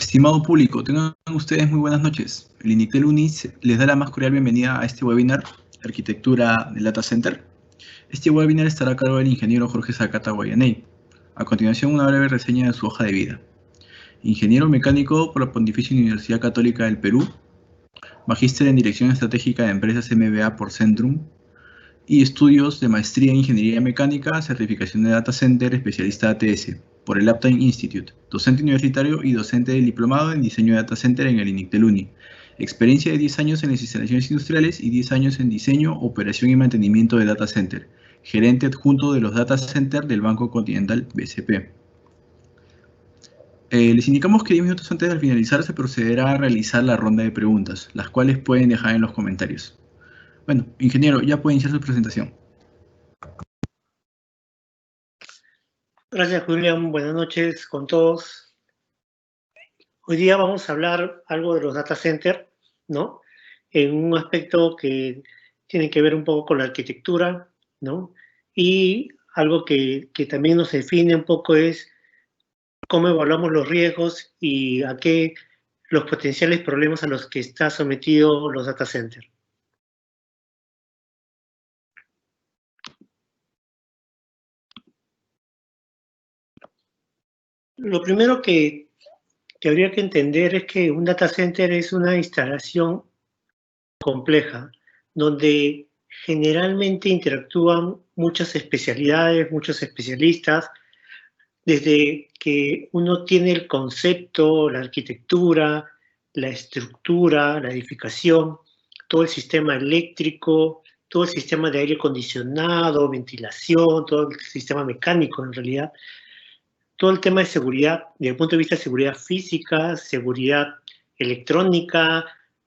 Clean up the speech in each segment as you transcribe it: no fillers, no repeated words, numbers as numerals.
Estimado público, tengan ustedes muy buenas noches. El INICTEL UNIS les da la más cordial bienvenida a este webinar, Arquitectura del Data Center. Este webinar estará a cargo del ingeniero Jorge Zacata Guayaney. A continuación, una breve reseña de su hoja de vida. Ingeniero mecánico por la Pontificia Universidad Católica del Perú, magíster en Dirección Estratégica de Empresas MBA por Centrum, y estudios de maestría en Ingeniería Mecánica, certificación de Data Center, especialista ATS, por el Uptime Institute, docente universitario y docente del diplomado en Diseño de Data Center en el INICTEL UNI. Experiencia de 10 años en las instalaciones industriales y 10 años en diseño, operación y mantenimiento de Data Center. Gerente adjunto de los Data Center del Banco Continental BCP. Les indicamos que 10 minutos antes de finalizar se procederá a realizar la ronda de preguntas, las cuales pueden dejar en los comentarios. Bueno, ingeniero, ya puede iniciar su presentación. Gracias, Julián. Buenas noches con todos. Hoy día vamos a hablar algo de los data centers, ¿no? En un aspecto que tiene que ver un poco con la arquitectura, ¿no? Y algo que también nos define un poco es cómo evaluamos los riesgos y a qué los potenciales problemas a los que está sometido los data centers. Lo primero que habría que entender es que un data center es una instalación compleja, donde generalmente interactúan muchas especialidades, muchos especialistas, desde que uno tiene el concepto, la arquitectura, la estructura, la edificación, todo el sistema eléctrico, todo el sistema de aire acondicionado, ventilación, todo el sistema mecánico en realidad, todo el tema de seguridad, desde el punto de vista de seguridad física, seguridad electrónica,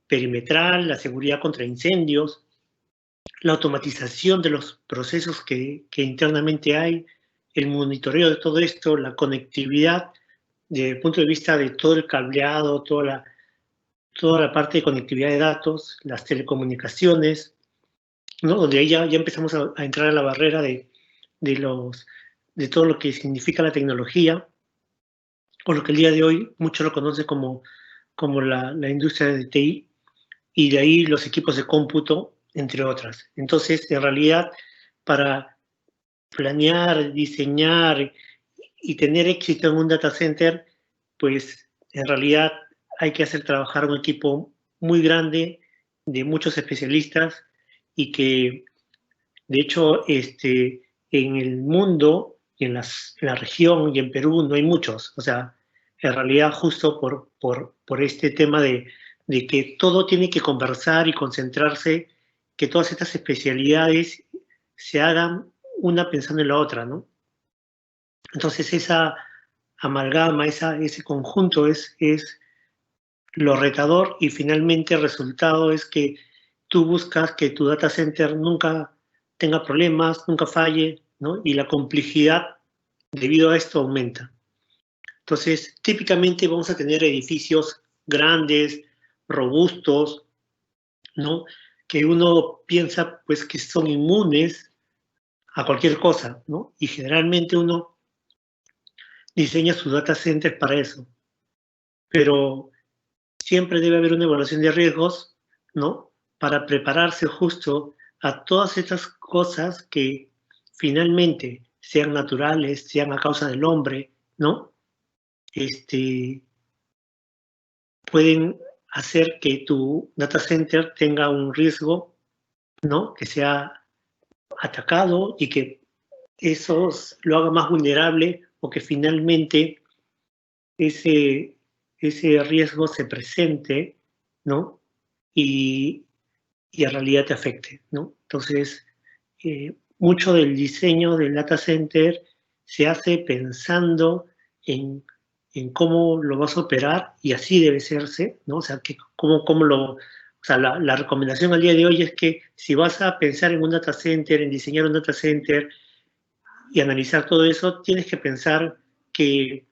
perimetral, la seguridad contra incendios, la automatización de los procesos que internamente hay, el monitoreo de todo esto, la conectividad desde el punto de vista de todo el cableado, toda la parte de conectividad de datos, las telecomunicaciones, ¿no? Donde ahí ya empezamos a entrar a la barrera de todo lo que significa la tecnología, o lo que el día de hoy muchos lo conocen como la industria de TI, y de ahí los equipos de cómputo, entre otras. Entonces, en realidad, para planear, diseñar y tener éxito en un data center, pues en realidad hay que hacer trabajar un equipo muy grande de muchos especialistas y que, de hecho, en el mundo, en la región y en Perú no hay muchos. O sea, en realidad justo por este tema de que todo tiene que conversar y concentrarse, que todas estas especialidades se hagan una pensando en la otra, ¿no? Entonces esa amalgama, ese conjunto es lo retador, y finalmente el resultado es que tú buscas que tu data center nunca tenga problemas, nunca falle, ¿no? Y la complejidad debido a esto aumenta. Entonces, típicamente vamos a tener edificios grandes, robustos, ¿no? Que uno piensa pues que son inmunes a cualquier cosa, ¿no? Y generalmente uno diseña sus data centers para eso. Pero siempre debe haber una evaluación de riesgos, ¿no? Para prepararse justo a todas estas cosas que finalmente sean naturales, sean a causa del hombre, ¿no? Pueden hacer que tu data center tenga un riesgo, ¿no? Que sea atacado y que eso lo haga más vulnerable, o que finalmente ese riesgo se presente, ¿no? Y en realidad te afecte, ¿no? Entonces, mucho del diseño del data center se hace pensando en cómo lo vas a operar, y así debe serse, ¿no? O sea, la recomendación al día de hoy es que si vas a pensar en un data center, en diseñar un data center y analizar todo eso, tienes que pensar que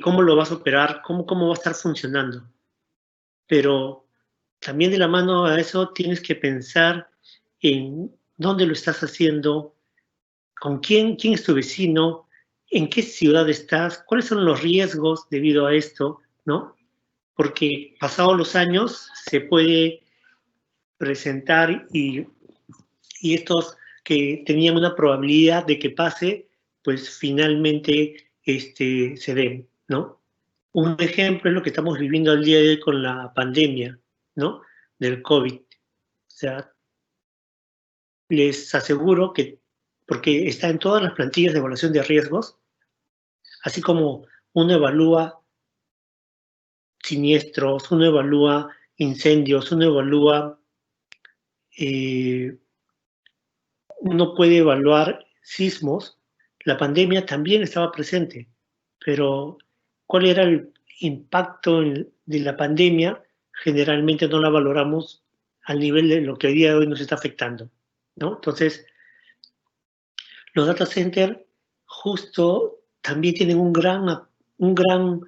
cómo lo vas a operar, cómo va a estar funcionando. Pero también de la mano a eso tienes que pensar en dónde lo estás haciendo, con quién es tu vecino, en qué ciudad estás, cuáles son los riesgos debido a esto, ¿no? Porque pasados los años se puede presentar y estos que tenían una probabilidad de que pase, pues finalmente se den, ¿no? Un ejemplo es lo que estamos viviendo al día de hoy con la pandemia, ¿no? Del COVID. O sea, les aseguro que, porque está en todas las plantillas de evaluación de riesgos, así como uno evalúa siniestros, uno evalúa incendios, uno puede evaluar sismos. La pandemia también estaba presente, pero ¿cuál era el impacto de la pandemia? Generalmente no la valoramos al nivel de lo que a día de hoy nos está afectando, ¿no? Entonces, los data centers justo también tienen un gran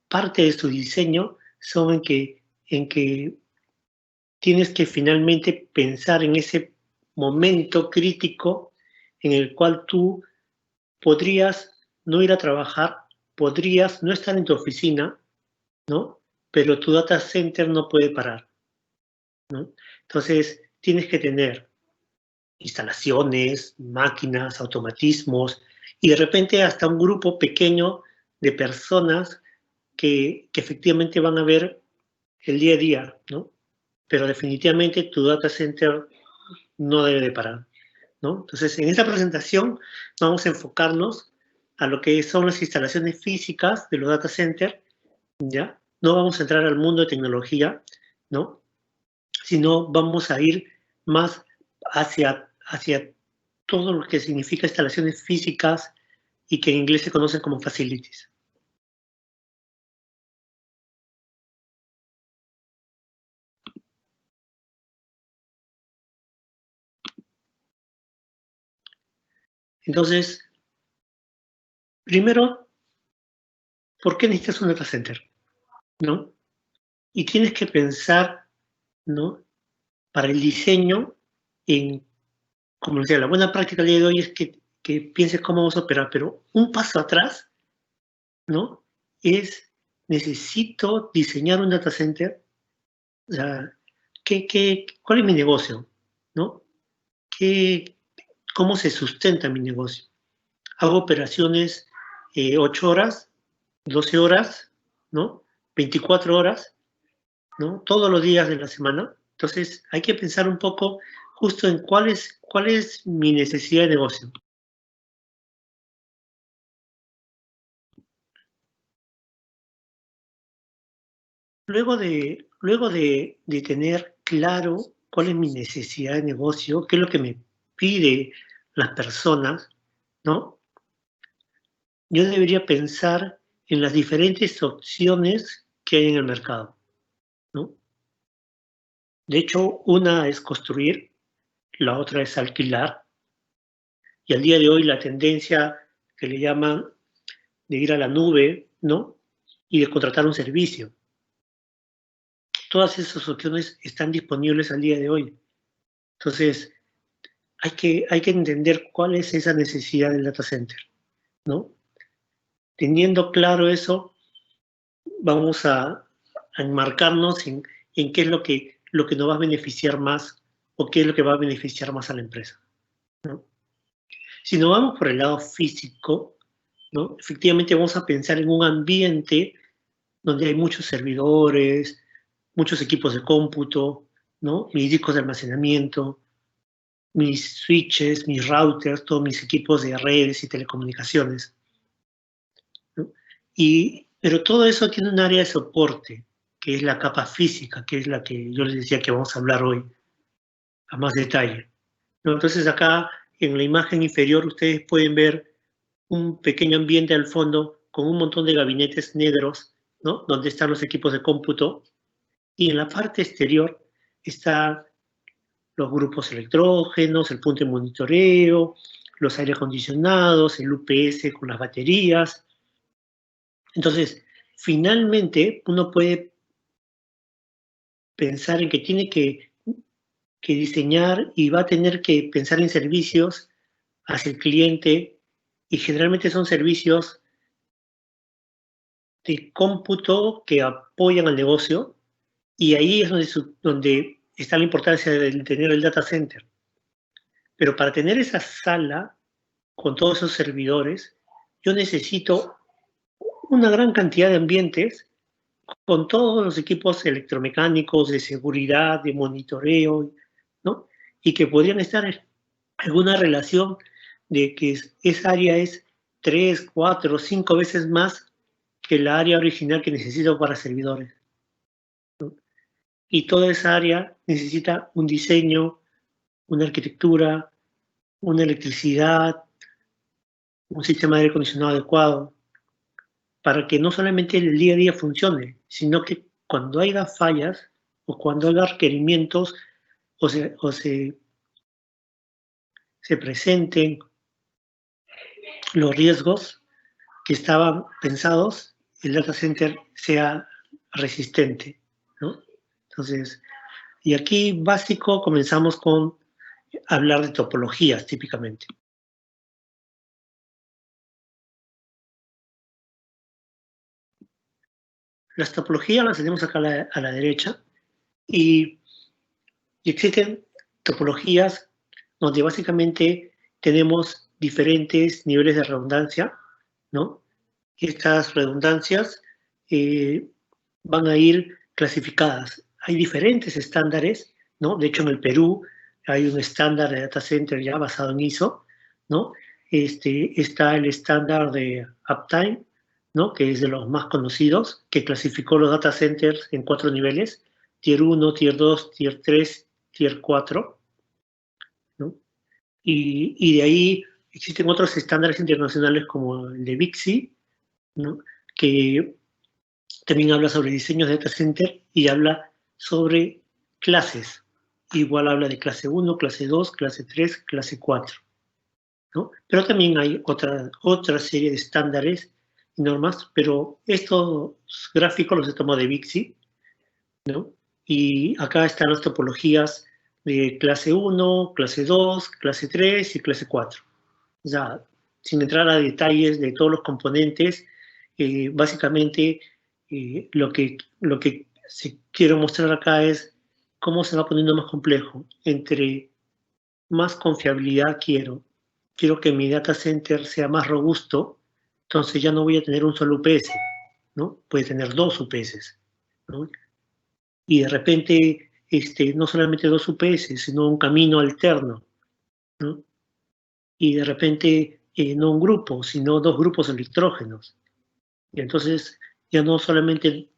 parte de su diseño son en que tienes que finalmente pensar en ese momento crítico en el cual tú podrías no ir a trabajar, podrías no estar en tu oficina, ¿no? Pero tu data center no puede parar, ¿no? Entonces, tienes que tener instalaciones, máquinas, automatismos y de repente hasta un grupo pequeño de personas que efectivamente van a ver el día a día, ¿no? Pero definitivamente tu data center no debe de parar, ¿no? Entonces, en esta presentación vamos a enfocarnos a lo que son las instalaciones físicas de los data centers, ¿ya? No vamos a entrar al mundo de tecnología, ¿no? Sino vamos a ir más hacia todo lo que significa instalaciones físicas y que en inglés se conocen como facilities. Entonces, primero, ¿por qué necesitas un data center? ¿No? Y tienes que pensar, ¿no? Para el diseño, como decía, la buena práctica del día de hoy es que pienses cómo vamos a operar, pero un paso atrás, ¿no? Es, necesito diseñar un data center, o sea, ¿cuál es mi negocio? ¿No? ¿Cómo se sustenta mi negocio? Hago operaciones 8 horas, 12 horas, ¿no? 24 horas, ¿no? Todos los días de la semana. Entonces hay que pensar un poco justo en cuál es mi necesidad de negocio. Luego de tener claro cuál es mi necesidad de negocio, qué es lo que me pide las personas, ¿no? Yo debería pensar en las diferentes opciones que hay en el mercado, ¿no? De hecho, una es construir, la otra es alquilar, y al día de hoy la tendencia que le llaman de ir a la nube, ¿no? Y de contratar un servicio. Todas esas opciones están disponibles al día de hoy. Entonces, hay que entender cuál es esa necesidad del data center, ¿no? Teniendo claro eso, vamos a enmarcarnos en qué es lo que nos va a beneficiar más o qué es lo que va a beneficiar más a la empresa, ¿no? Si nos vamos por el lado físico, ¿no? Efectivamente vamos a pensar en un ambiente donde hay muchos servidores, muchos equipos de cómputo, ¿no? Mis discos de almacenamiento, mis switches, mis routers, todos mis equipos de redes y telecomunicaciones, ¿no? Pero todo eso tiene un área de soporte, que es la capa física, que es la que yo les decía que vamos a hablar hoy a más detalle, ¿no? Entonces acá en la imagen inferior ustedes pueden ver un pequeño ambiente al fondo con un montón de gabinetes negros, ¿no? Donde están los equipos de cómputo, y en la parte exterior están los grupos electrógenos, el punto de monitoreo, los aire acondicionados, el UPS con las baterías. Entonces, finalmente uno puede pensar en que tiene que diseñar y va a tener que pensar en servicios hacia el cliente, y generalmente son servicios de cómputo que apoyan al negocio, y ahí es donde está la importancia de tener el data center. Pero para tener esa sala con todos esos servidores, yo necesito una gran cantidad de ambientes con todos los equipos electromecánicos, de seguridad, de monitoreo, ¿no? Y que podrían estar en alguna relación de que esa área es 3, 4, 5 veces más que la área original que necesito para servidores, ¿no? Y toda esa área necesita un diseño, una arquitectura, una electricidad, un sistema de aire acondicionado adecuado, para que no solamente el día a día funcione, sino que cuando haya fallas o cuando haya requerimientos se presenten los riesgos que estaban pensados, el data center sea resistente, ¿no? Entonces, y aquí básico comenzamos con hablar de topologías típicamente. Las topologías las tenemos acá a la derecha y existen topologías donde básicamente tenemos diferentes niveles de redundancia, ¿no? Estas redundancias van a ir clasificadas. Hay diferentes estándares, ¿no? De hecho, en el Perú hay un estándar de data center ya basado en ISO, ¿no? Está el estándar de Uptime, ¿no? Que es de los más conocidos, que clasificó los data centers en 4 niveles: Tier 1, Tier 2, Tier 3, Tier 4, ¿no? Y de ahí existen otros estándares internacionales como el de BICSI, ¿no? Que también habla sobre diseños de data center y habla sobre clases. Igual habla de clase 1, clase 2, clase 3, clase 4, ¿no? Pero también hay otra serie de estándares y normas, pero estos gráficos los he tomado de BICSI, ¿no? Y acá están las topologías de clase 1, clase 2, clase 3 y clase 4. O sea, sin entrar a detalles de todos los componentes, básicamente lo que quiero mostrar acá es cómo se va poniendo más complejo. Entre más confiabilidad quiero que mi data center sea más robusto, entonces ya no voy a tener un solo UPS, ¿no? Puede tener 2 UPS, ¿no? Y de repente, no solamente 2 UPS, sino un camino alterno, ¿no? Y de repente no un grupo, sino 2 grupos electrógenos. Y entonces ya no solamente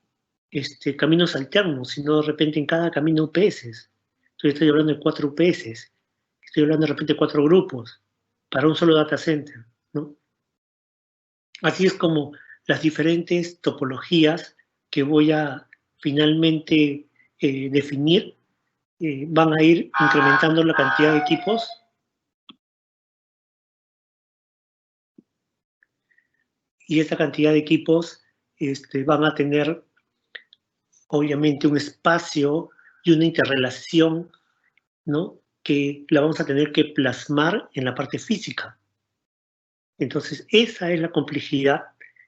caminos alternos, sino de repente en cada camino UPS. Entonces estoy hablando de 4 UPS, estoy hablando de repente de 4 grupos para un solo data center, ¿no? Así es como las diferentes topologías que voy a finalmente definir van a ir incrementando la cantidad de equipos. Y esta cantidad de equipos van a tener obviamente un espacio y una interrelación, ¿no? Que la vamos a tener que plasmar en la parte física. Entonces, esa es la complejidad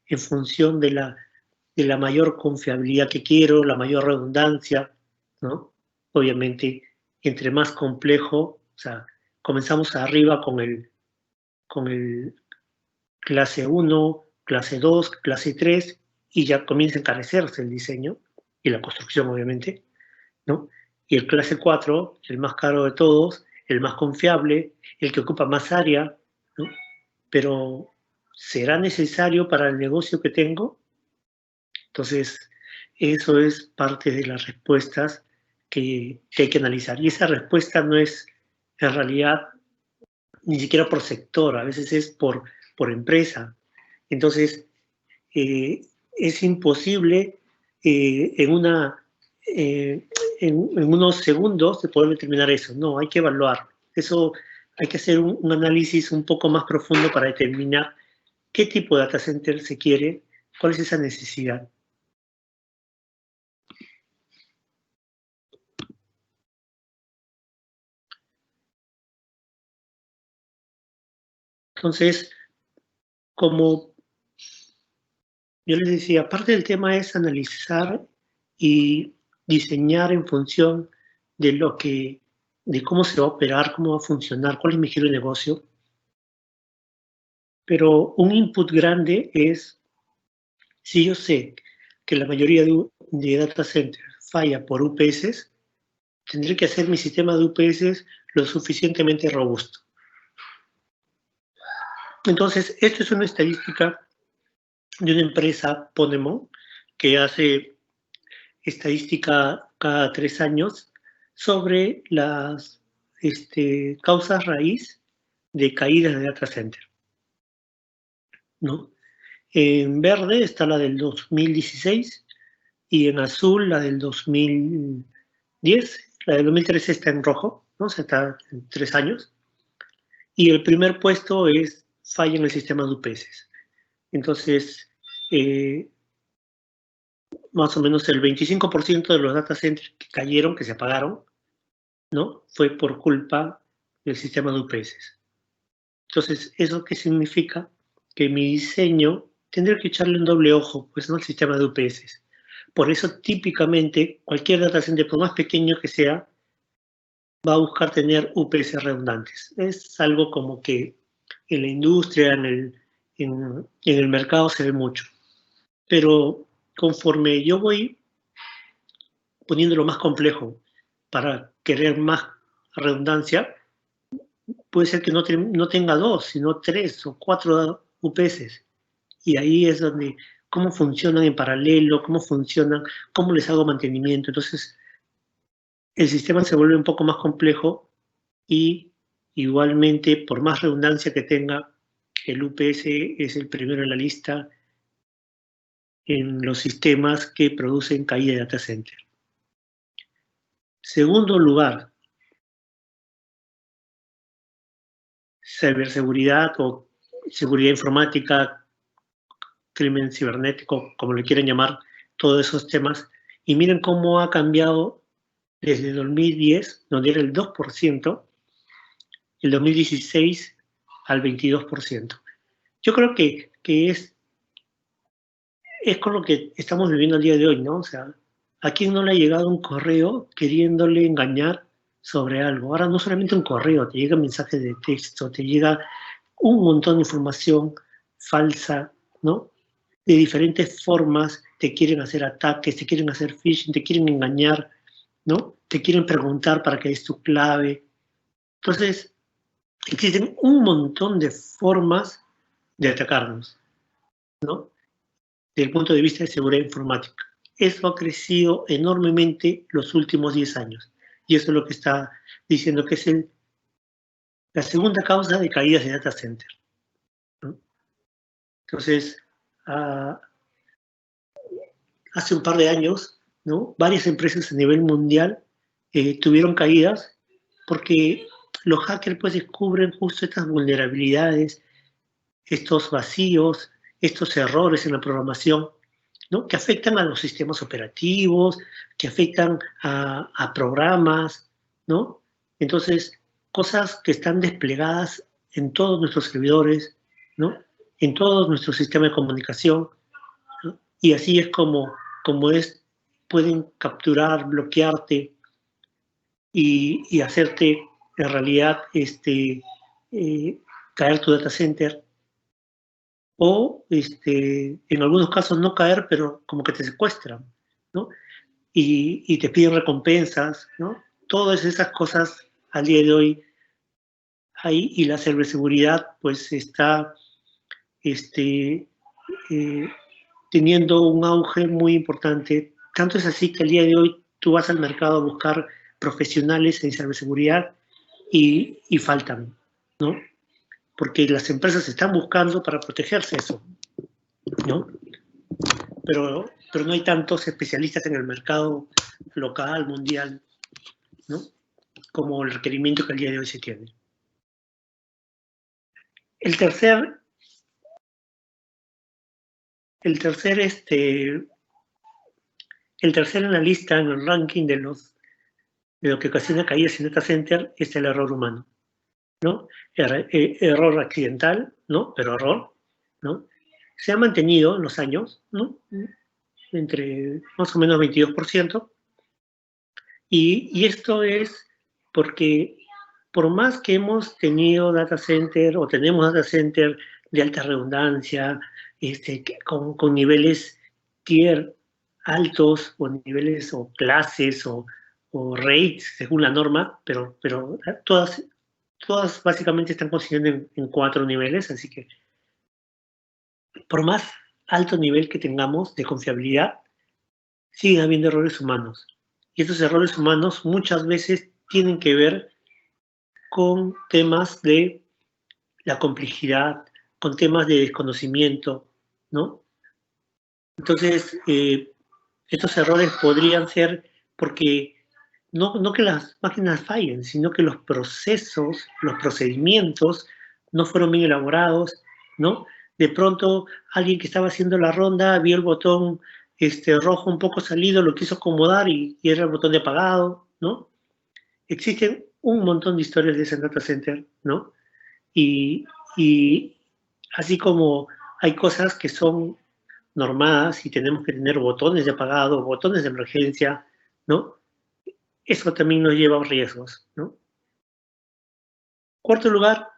en función de la mayor confiabilidad que quiero, la mayor redundancia, ¿no? Obviamente, entre más complejo, o sea, comenzamos arriba con el clase 1, clase 2, clase 3, y ya comienza a encarecerse el diseño y la construcción, obviamente, ¿no? Y el clase 4, el más caro de todos, el más confiable, el que ocupa más área, ¿no? Pero ¿será necesario para el negocio que tengo? Entonces, eso es parte de las respuestas que hay que analizar. Y esa respuesta no es, en realidad, ni siquiera por sector, a veces es por empresa. Entonces, es imposible en unos segundos de poder determinar eso. No, hay que evaluar. Eso hay que hacer un análisis un poco más profundo para determinar qué tipo de data center se quiere, cuál es esa necesidad. Entonces, como yo les decía, parte del tema es analizar y diseñar en función de de cómo se va a operar, cómo va a funcionar, cuál es mi giro de negocio. Pero un input grande es, si yo sé que la mayoría de data centers falla por UPS, tendré que hacer mi sistema de UPS lo suficientemente robusto. Entonces, esto es una estadística de una empresa, Ponemon, que hace estadística cada 3 años sobre las causas raíz de caídas de data center, ¿no? En verde está la del 2016 y en azul la del 2010. La del 2013 está en rojo, ¿no? O sea, está en 3 años. Y el primer puesto es falla en el sistema de UPS. Entonces, más o menos el 25% de los data centers que cayeron, que se apagaron, ¿no? Fue por culpa del sistema de UPS. Entonces, ¿eso qué significa? Que mi diseño tendría que echarle un doble ojo, pues, ¿no? Al sistema de UPS. Por eso, típicamente, cualquier data center, por más pequeño que sea, va a buscar tener UPS redundantes. Es algo como que en la industria, en el mercado se ve mucho. Pero conforme yo voy poniéndolo más complejo para querer más redundancia, puede ser que no tenga 2, sino 3 o 4 UPS. Y ahí es donde, cómo funcionan en paralelo, cómo funcionan, cómo les hago mantenimiento. Entonces, el sistema se vuelve un poco más complejo y igualmente, por más redundancia que tenga, el UPS es el primero en la lista en los sistemas que producen caída de data center. Segundo lugar, ciberseguridad o seguridad informática, crimen cibernético, como le quieran llamar, todos esos temas. Y miren cómo ha cambiado desde 2010, donde era el 2%, el 2016 al 22%. Yo creo que es con lo que estamos viviendo el día de hoy, ¿no? O sea, ¿a quién no le ha llegado un correo queriéndole engañar sobre algo? Ahora no solamente un correo, te llega mensaje de texto, te llega un montón de información falsa, ¿no? De diferentes formas te quieren hacer ataques, te quieren hacer phishing, te quieren engañar, ¿no? Te quieren preguntar para que des tu clave. Entonces, existen un montón de formas de atacarnos, ¿no? Desde el punto de vista de seguridad informática. Eso ha crecido enormemente los últimos 10 años. Y eso es lo que está diciendo que es la segunda causa de caídas de data center, ¿no? Entonces, hace un par de años, ¿no? Varias empresas a nivel mundial tuvieron caídas porque los hackers pues descubren justo estas vulnerabilidades, estos vacíos, estos errores en la programación, ¿no? Que afectan a los sistemas operativos, que afectan a programas, ¿no? Entonces, cosas que están desplegadas en todos nuestros servidores, ¿no? En todo nuestro sistema de comunicación, ¿no? Y así es como pueden capturar, bloquearte y hacerte en realidad caer tu data center o en algunos casos no caer, pero como que te secuestran, ¿no? Y te piden recompensas, ¿no? Todas esas cosas al día de hoy hay y la ciberseguridad pues está teniendo un auge muy importante. Tanto es así que al día de hoy tú vas al mercado a buscar profesionales en ciberseguridad y faltan, ¿no? Porque las empresas están buscando para protegerse eso, ¿no? Pero no hay tantos especialistas en el mercado local, mundial, ¿no? Como el requerimiento que al día de hoy se tiene. El tercer en la lista, en el ranking de lo que ocasiona caídas en data center es el error humano, ¿no? Error accidental, ¿no? Pero error, ¿no? se ha mantenido en los años, ¿no? Entre más o menos 22%. Y esto es porque por más que hemos tenido data center o tenemos data center de alta redundancia, con niveles tier altos o niveles o clases o rates según la norma, pero todas básicamente están consiguiendo en 4 niveles, así que por más alto nivel que tengamos de confiabilidad, siguen habiendo errores humanos. Y estos errores humanos muchas veces tienen que ver con temas de la complejidad, con temas de desconocimiento, ¿no? Entonces, estos errores podrían ser porque no que las máquinas fallen, sino que los procesos, los procedimientos no fueron bien elaborados, ¿no? De pronto, alguien que estaba haciendo la ronda vio el botón rojo un poco salido, lo quiso acomodar y era el botón de apagado, ¿no? Existen un montón de historias de ese data center, ¿no? Y, y así como hay cosas que son normadas y tenemos que tener botones de apagado, botones de emergencia, ¿no? Eso también nos lleva a riesgos, ¿no? Cuarto lugar,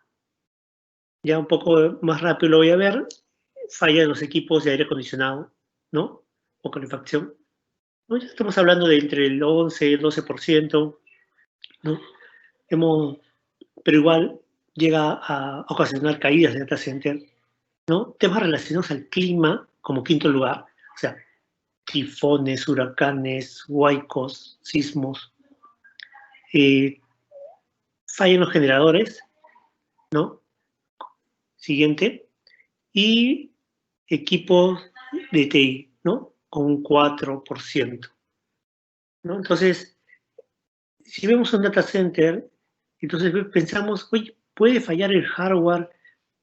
ya un poco más rápido lo voy a ver, falla en los equipos de aire acondicionado, ¿no? O calefacción. ¿No? Ya estamos hablando de entre el 11 y el 12%, ¿no? Pero igual llega a ocasionar caídas de data center, ¿no? Temas relacionados al clima como quinto lugar, o sea, tifones, huracanes, huaicos, sismos, fallan los generadores, ¿no? Siguiente, y equipos de TI, ¿no? Con un 4%, ¿no? Entonces, si vemos un data center, entonces pensamos, oye, puede fallar el hardware,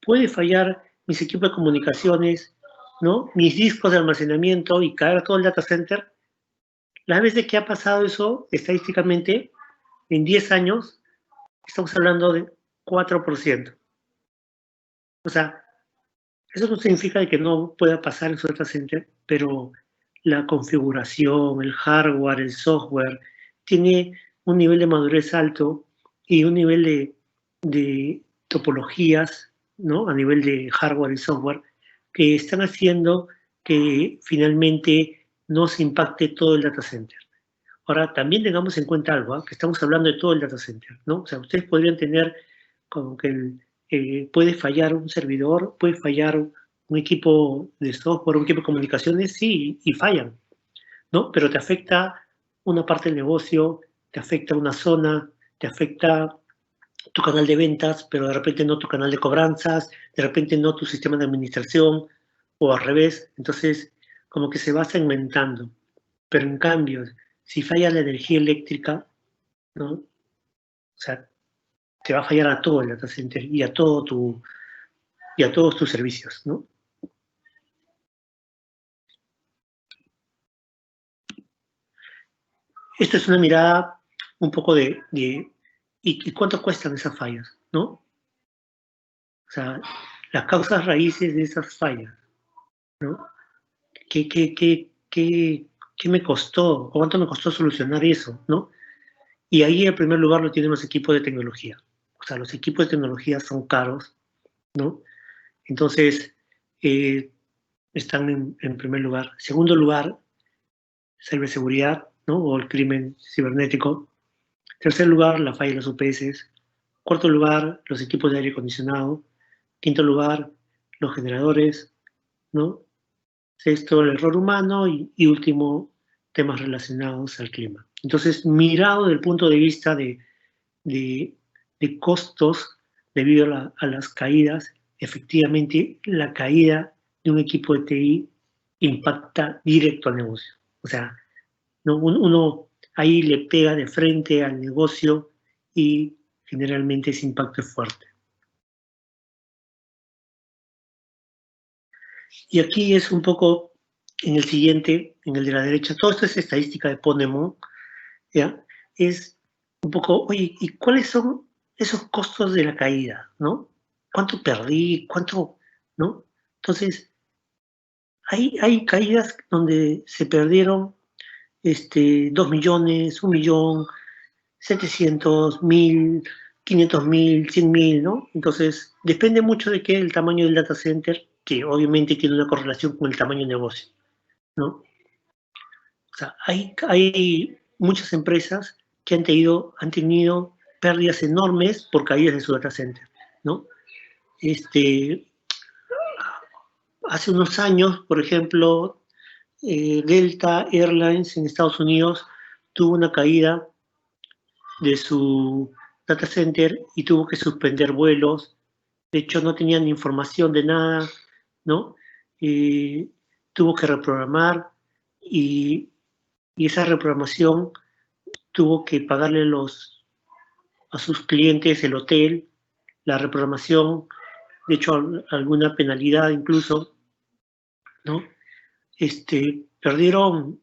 puede fallar mis equipos de comunicaciones, ¿no? Mis discos de almacenamiento y caer todo el data center. Las veces que ha pasado eso, estadísticamente, en 10 años, estamos hablando de 4%. O sea, eso no significa de que no pueda pasar en su data center, pero la configuración, el hardware, el software, tiene un nivel de madurez alto y un nivel de topologías, ¿no? A nivel de hardware y software, que están haciendo que finalmente no se impacte todo el data center. Ahora, también tengamos en cuenta algo, ¿eh? Que estamos hablando de todo el data center, ¿no? O sea, ustedes podrían tener como que puede fallar un servidor, puede fallar un equipo de software, un equipo de comunicaciones, sí, y fallan, ¿no? Pero te afecta una parte del negocio, te afecta una zona, te afecta tu canal de ventas, pero de repente no tu canal de cobranzas, de repente no tu sistema de administración, o al revés. Entonces, como que se va segmentando. Pero en cambio, si falla la energía eléctrica, ¿no? O sea, te va a fallar a todo el data center y a todos tus servicios, ¿no? Esta es una mirada un poco ¿y cuánto cuestan esas fallas, ¿no? O sea, las causas raíces de esas fallas, ¿no? ¿Qué me costó? ¿Cuánto me costó solucionar eso, ¿no? Y ahí en primer lugar lo tienen los equipos de tecnología. O sea, los equipos de tecnología son caros, ¿no? Entonces, están en primer lugar. Segundo lugar, ciberseguridad, ¿no? O el crimen cibernético. Tercer lugar, la falla de los UPS. Cuarto lugar, los equipos de aire acondicionado. Quinto lugar, los generadores, ¿no? Sexto, el error humano y último, temas relacionados al clima. Entonces, mirado desde el punto de vista de, de costos debido a las caídas, efectivamente la caída de un equipo de TI impacta directo al negocio. O sea, ¿no? Uno ahí le pega de frente al negocio y generalmente ese impacto es fuerte. Y aquí es un poco en el siguiente, en el de la derecha, todo esto es estadística de Ponemon, ¿ya? Es un poco, oye, ¿y cuáles son esos costos de la caída, no? ¿Cuánto perdí? ¿Cuánto, no? Entonces, hay caídas donde se perdieron 2 millones, 1 millón, 700.000, 500.000, 100.000, ¿no? Entonces, depende mucho de qué el tamaño del data center, que obviamente tiene una correlación con el tamaño del negocio, ¿no? O sea, hay muchas empresas que han tenido pérdidas enormes por caídas de su data center, ¿no? Hace unos años, por ejemplo, Delta Airlines en Estados Unidos tuvo una caída de su data center y tuvo que suspender vuelos. De hecho, no tenían información de nada, ¿no? Tuvo que reprogramar y esa reprogramación tuvo que pagarle a sus clientes el hotel, la reprogramación, de hecho, alguna penalidad incluso, ¿no? Perdieron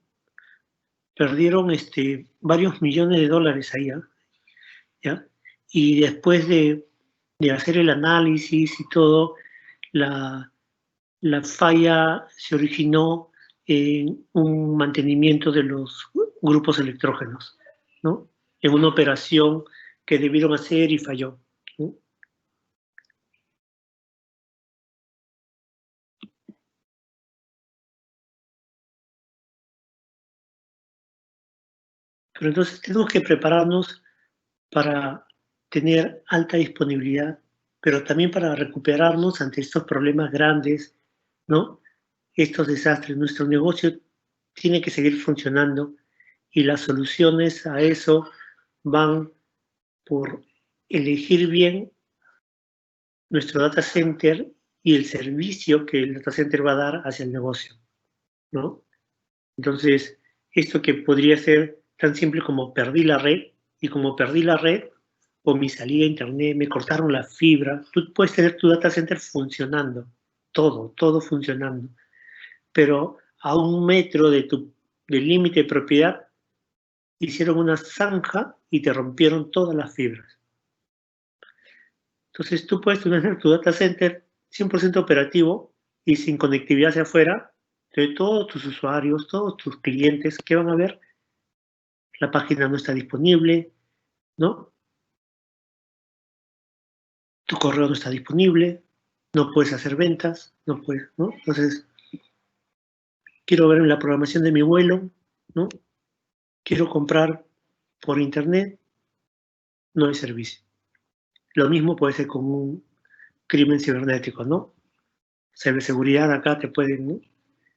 varios millones de dólares ahí, ¿ya? Y después de hacer el análisis y todo, la falla se originó en un mantenimiento de los grupos electrógenos, ¿no? En una operación que debieron hacer y falló, ¿no? Pero entonces tenemos que prepararnos para tener alta disponibilidad, pero también para recuperarnos ante estos problemas grandes, ¿no? Estos desastres. Nuestro negocio tiene que seguir funcionando y las soluciones a eso van por elegir bien nuestro data center y el servicio que el data center va a dar hacia el negocio, ¿no? Entonces, esto que podría ser tan simple como perdí la red, y como perdí la red, o mi salida a internet, me cortaron la fibra, tú puedes tener tu data center funcionando, todo funcionando, pero a 1 metro del límite de propiedad hicieron una zanja y te rompieron todas las fibras. Entonces tú puedes tener tu data center 100% operativo y sin conectividad hacia afuera, de todos tus usuarios, todos tus clientes que van a ver, la página no está disponible, ¿no? Tu correo no está disponible, no puedes hacer ventas, no puedes, ¿no? Entonces, quiero ver la programación de mi vuelo, ¿no? Quiero comprar por internet, no hay servicio. Lo mismo puede ser con un crimen cibernético, ¿no? Ciberseguridad acá te pueden, ¿no?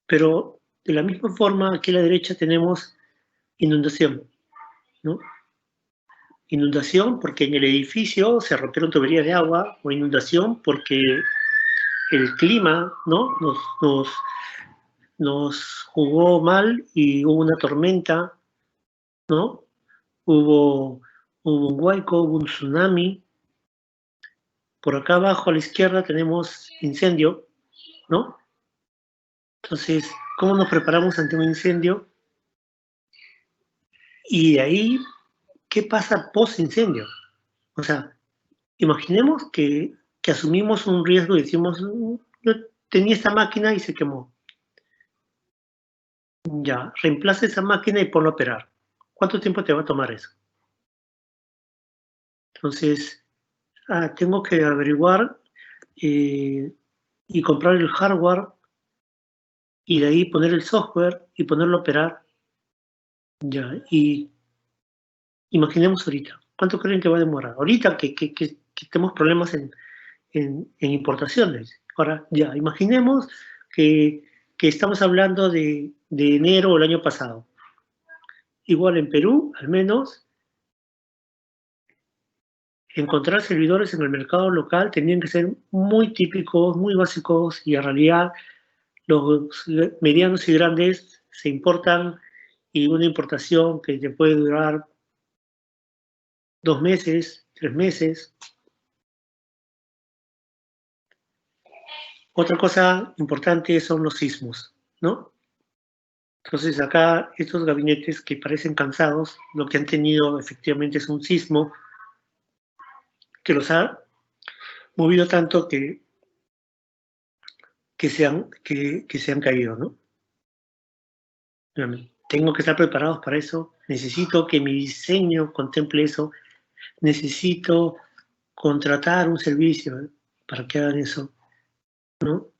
Pero de la misma forma, aquí a la derecha tenemos inundación, ¿no? Inundación porque en el edificio se rompieron tuberías de agua, o inundación porque el clima, ¿no? Nos jugó mal y hubo una tormenta, ¿no? Hubo un huaico, hubo un tsunami. Por acá abajo a la izquierda tenemos incendio, ¿no? Entonces, ¿cómo nos preparamos ante un incendio? Y de ahí, ¿qué pasa post-incendio? O sea, imaginemos que asumimos un riesgo y decimos, yo tenía esta máquina y se quemó. Ya, reemplaza esa máquina y ponlo a operar. ¿Cuánto tiempo te va a tomar eso? Entonces, tengo que averiguar y comprar el hardware y de ahí poner el software y ponerlo a operar. Ya, y imaginemos ahorita, ¿cuánto creen que va a demorar? Ahorita que tenemos problemas en importaciones. Ahora, ya, imaginemos que estamos hablando de enero del año pasado. Igual en Perú, al menos, encontrar servidores en el mercado local tenían que ser muy típicos, muy básicos, y en realidad los medianos y grandes se importan, y una importación que te puede durar 2 meses, 3 meses. Otra cosa importante son los sismos, ¿no? Entonces acá estos gabinetes que parecen cansados, lo que han tenido efectivamente es un sismo que los ha movido tanto que que se han caído, ¿no? Tengo que estar preparados para eso, necesito que mi diseño contemple eso, necesito contratar un servicio para que hagan eso, ¿no?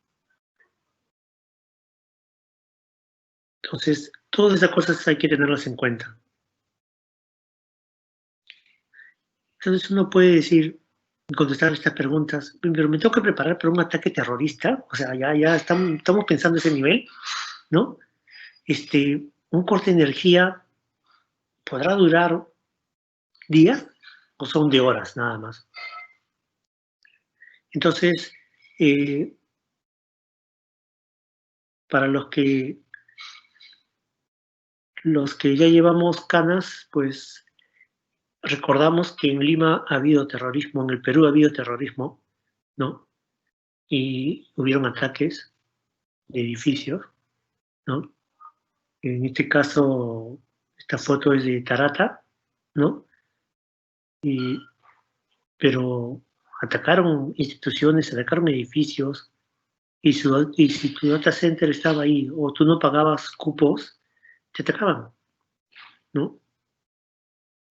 Entonces, todas esas cosas hay que tenerlas en cuenta. Entonces uno puede decir, contestar estas preguntas, pero me tengo que preparar para un ataque terrorista, o sea, ya estamos pensando ese nivel, ¿no? Un corte de energía podrá durar días o son de horas nada más. Entonces, para los que ya llevamos canas, pues recordamos que en Lima ha habido terrorismo, en el Perú ha habido terrorismo, ¿no? Y hubieron ataques de edificios, ¿no? En este caso, esta foto es de Tarata, ¿no? Pero atacaron instituciones, atacaron edificios, y si tu data center estaba ahí o tú no pagabas cupos, te atacaban, ¿no?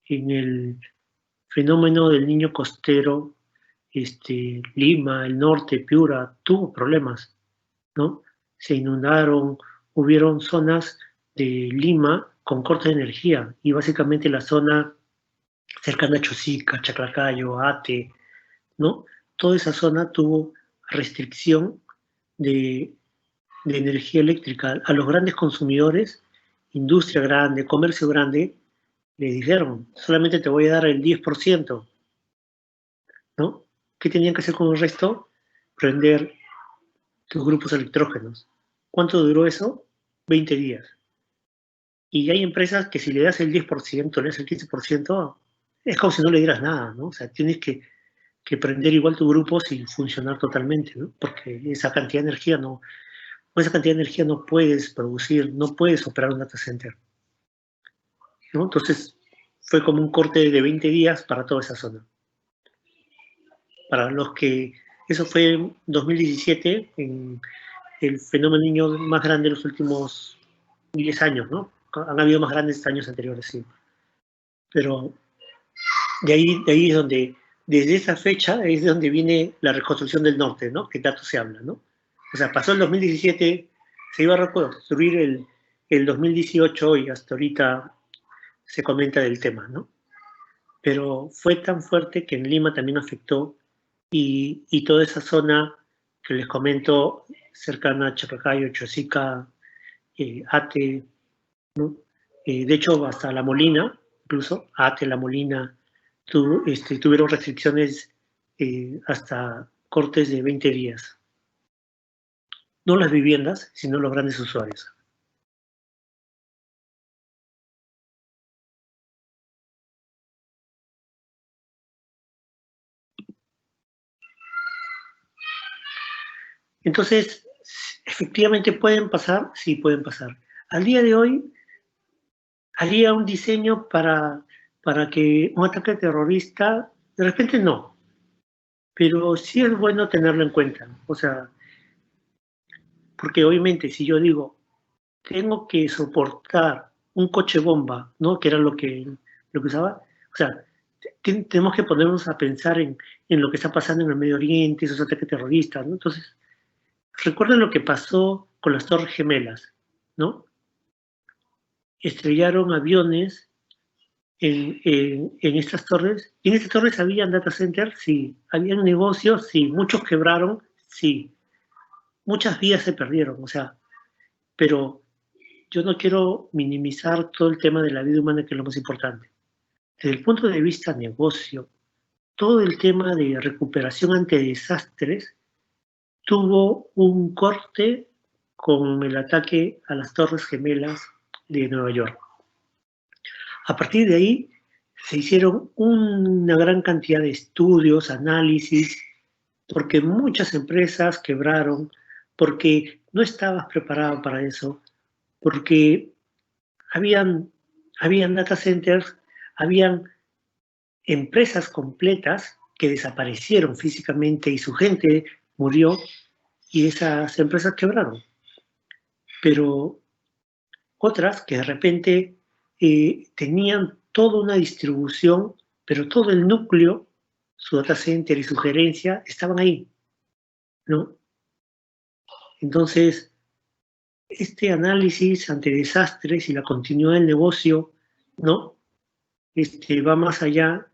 En el fenómeno del niño costero, Lima, el norte, Piura, tuvo problemas, ¿no? Se inundaron, hubieron zonas de Lima con corte de energía y básicamente la zona cercana a Chosica, Chaclacayo, Ate, ¿no? Toda esa zona tuvo restricción de energía eléctrica. A los grandes consumidores, industria grande, comercio grande, le dijeron, solamente te voy a dar el 10%, ¿no? ¿Qué tenían que hacer con el resto? Prender tus grupos electrógenos. ¿Cuánto duró eso? 20 días. Y hay empresas que si le das el 10%, le das el 15%, es como si no le dieras nada, ¿no? O sea, tienes que prender igual tu grupo sin funcionar totalmente, ¿no? Porque esa cantidad de energía no puedes producir, no puedes operar un data center, ¿no? Entonces, fue como un corte de 20 días para toda esa zona. Para los que, eso fue en 2017, en el fenómeno niño más grande de los últimos 10 años, ¿no? Han habido más grandes años anteriores, sí. Pero de ahí es donde, desde esa fecha, es de donde viene la reconstrucción del norte, ¿no? Que tanto se habla, ¿no? O sea, pasó el 2017, se iba a reconstruir el 2018 y hasta ahorita se comenta del tema, ¿no? Pero fue tan fuerte que en Lima también afectó y toda esa zona que les comento, cercana a Chacacayo, Chosica, Ate, ¿no? De hecho, hasta La Molina, incluso, Ate, La Molina, tuvieron restricciones hasta cortes de 20 días. No las viviendas, sino los grandes usuarios. Entonces, efectivamente pueden pasar, sí pueden pasar. Al día de hoy, haría un diseño para que un ataque terrorista, de repente no, pero sí es bueno tenerlo en cuenta. O sea, porque obviamente si yo digo, tengo que soportar un coche bomba, ¿no? Que era lo que usaba. O sea, tenemos que ponernos a pensar en lo que está pasando en el Medio Oriente, esos ataques terroristas, ¿no? Entonces, recuerden lo que pasó con las Torres Gemelas, ¿no? Estrellaron aviones en estas torres. Y en estas torres habían data centers, sí. Habían negocios, sí. Muchos quebraron, sí. Muchas vidas se perdieron, o sea, pero yo no quiero minimizar todo el tema de la vida humana, que es lo más importante. Desde el punto de vista negocio, todo el tema de recuperación ante desastres tuvo un corte con el ataque a las Torres Gemelas de Nueva York. A partir de ahí se hicieron una gran cantidad de estudios, análisis, porque muchas empresas quebraron, porque no estabas preparado para eso, porque habían data centers, habían empresas completas que desaparecieron físicamente y su gente murió y esas empresas quebraron. Pero otras que de repente tenían toda una distribución, pero todo el núcleo, su data center y su gerencia estaban ahí, ¿no? Entonces, este análisis ante desastres y la continuidad del negocio, ¿no? Va más allá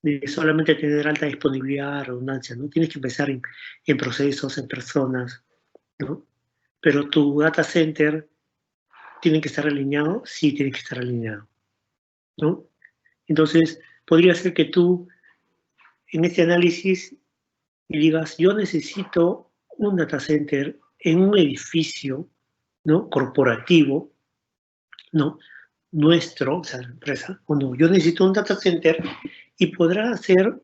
de solamente tener alta disponibilidad, redundancia, ¿no? Tienes que pensar en procesos, en personas, ¿no? Pero tu data center tiene que estar alineado, sí tiene que estar alineado, ¿no? Entonces, podría ser que tú en este análisis digas, yo necesito un data center en un edificio, ¿no? Corporativo, ¿no? Nuestro, o sea, la empresa, o no, yo necesito un data center y podrá ser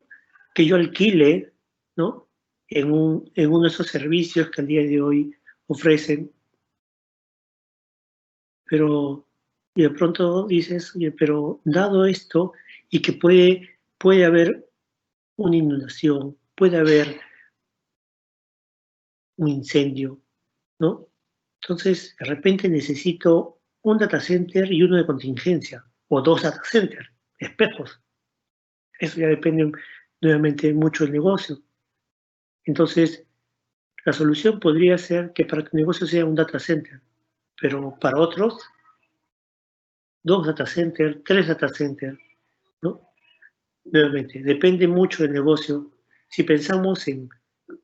que yo alquile, ¿no? En uno de esos servicios que al día de hoy ofrecen, pero y de pronto dices, oye, pero dado esto y que puede haber una inundación, puede haber un incendio, ¿no? Entonces, de repente necesito un data center y uno de contingencia, o dos data centers, espejos. Eso ya depende nuevamente mucho del negocio. Entonces, la solución podría ser que para tu negocio sea un data center, pero para otros, dos data centers, tres data centers, ¿no? Nuevamente, depende mucho del negocio. Si pensamos en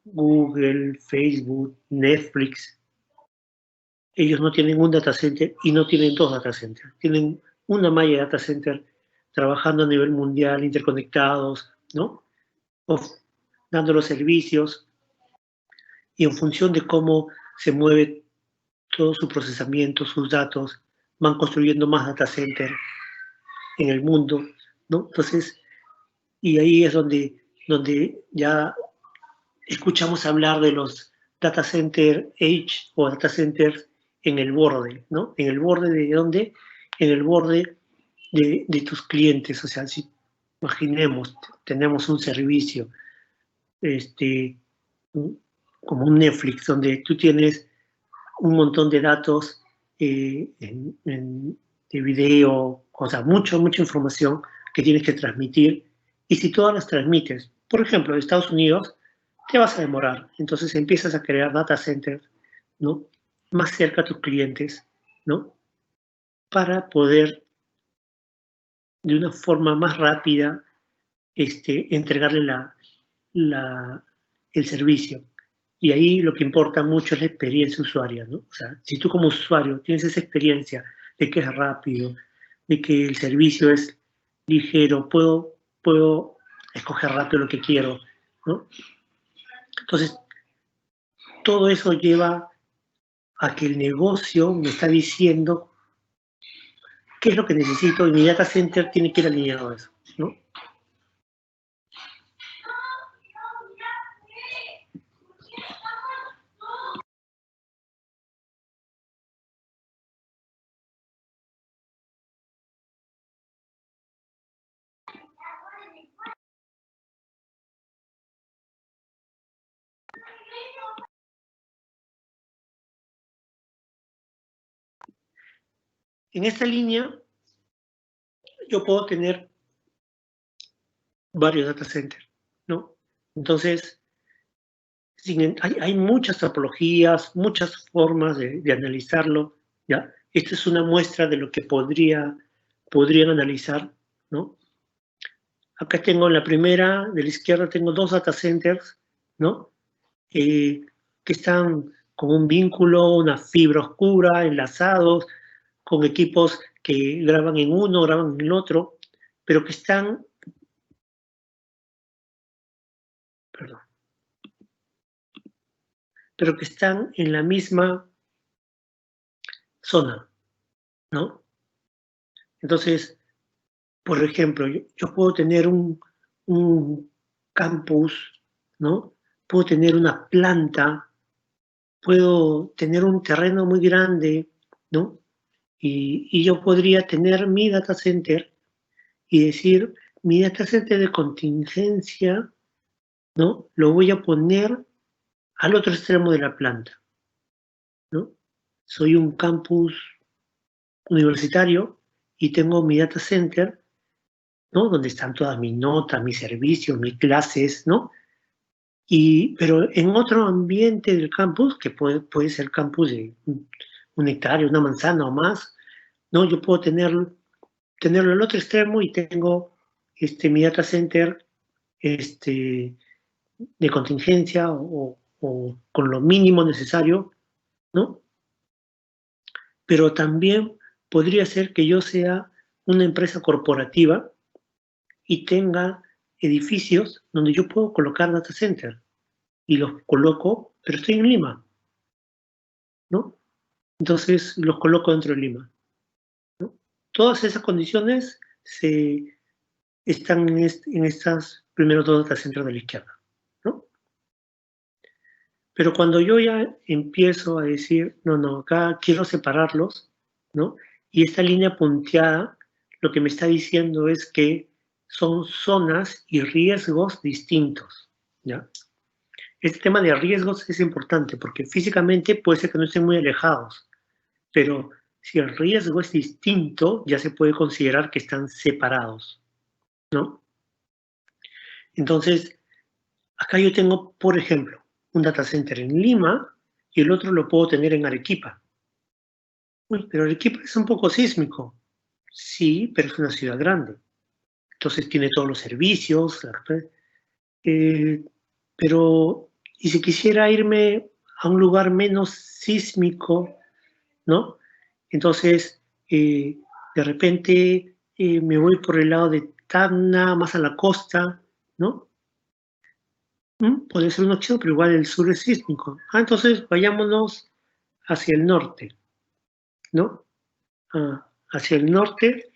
Google, Facebook, Netflix, ellos no tienen un data center y no tienen dos data centers. Tienen una malla de data center trabajando a nivel mundial, interconectados, ¿no? O dando los servicios y en función de cómo se mueve todo su procesamiento, sus datos, van construyendo más data centers en el mundo, ¿no? Entonces, y ahí es donde ya escuchamos hablar de los data center edge o data centers en el borde, ¿no? ¿En el borde de dónde? En el borde de tus clientes. O sea, si imaginemos, tenemos un servicio, como un Netflix, donde tú tienes un montón de datos de video, o sea, mucha información que tienes que transmitir. Y si todas las transmites, por ejemplo, de Estados Unidos, te vas a demorar. Entonces empiezas a crear data centers, ¿no? Más cerca a tus clientes, ¿no? Para poder, de una forma más rápida, entregarle el servicio. Y ahí lo que importa mucho es la experiencia usuaria, ¿no? O sea, si tú como usuario tienes esa experiencia de que es rápido, de que el servicio es ligero, puedo escoger rápido lo que quiero, ¿no? Entonces, todo eso lleva a que el negocio me está diciendo qué es lo que necesito y mi data center tiene que ir alineado a eso, ¿no? En esta línea, yo puedo tener varios data centers, ¿no? Entonces, hay muchas topologías, muchas formas de analizarlo, ¿ya? Esta es una muestra de lo que podrían analizar, ¿no? Acá tengo en la primera, de la izquierda, tengo dos data centers, ¿no? Que están con un vínculo, una fibra oscura, enlazados, con equipos que graban en uno, graban en el otro, pero que están, perdón, pero que están en la misma zona, ¿no? Entonces, por ejemplo, yo puedo tener un campus, ¿no? Puedo tener una planta, puedo tener un terreno muy grande, ¿no? Y yo podría tener mi data center y decir, mi data center de contingencia, ¿no? Lo voy a poner al otro extremo de la planta, ¿no? Soy un campus universitario y tengo mi data center, ¿no? Donde están todas mis notas, mis servicios, mis clases, ¿no? Pero en otro ambiente del campus, que puede ser campus de un hectárea, una manzana o más, ¿no? Yo puedo tenerlo al otro extremo y tengo mi data center de contingencia o con lo mínimo necesario, ¿no? Pero también podría ser que yo sea una empresa corporativa y tenga edificios donde yo puedo colocar data center y los coloco, pero estoy en Lima, ¿no? Entonces los coloco dentro de Lima, ¿no? Todas esas condiciones están en estas primeros dos data centers de la izquierda, ¿no? Pero cuando yo ya empiezo a decir, no, acá quiero separarlos, ¿no? Y esta línea punteada lo que me está diciendo es que son zonas y riesgos distintos, ¿ya? Este tema de riesgos es importante porque físicamente puede ser que no estén muy alejados, pero si el riesgo es distinto, ya se puede considerar que están separados, ¿no? Entonces, acá yo tengo, por ejemplo, un data center en Lima y el otro lo puedo tener en Arequipa. Uy, pero Arequipa es un poco sísmico. Sí, pero es una ciudad grande. Entonces tiene todos los servicios. Eh, pero, y si quisiera irme a un lugar menos sísmico, ¿no? Entonces, de repente me voy por el lado de Tacna, más a la costa, ¿no? Puede ser una opción, pero igual el sur es sísmico. Entonces vayámonos hacia el norte, ¿no? Hacia el norte,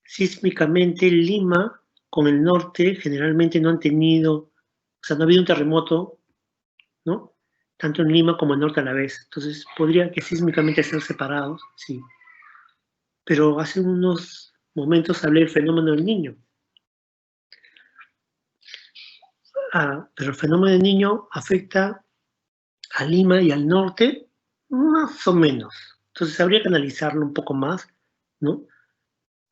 sísmicamente Lima con el norte generalmente no han tenido, o sea, no ha habido un terremoto, ¿no? Tanto en Lima como en el norte a la vez. Entonces podría que sísmicamente ser separados, sí. Pero hace unos momentos hablé del fenómeno del Niño. Pero el fenómeno del Niño afecta a Lima y al norte más o menos. Entonces habría que analizarlo un poco más, ¿no?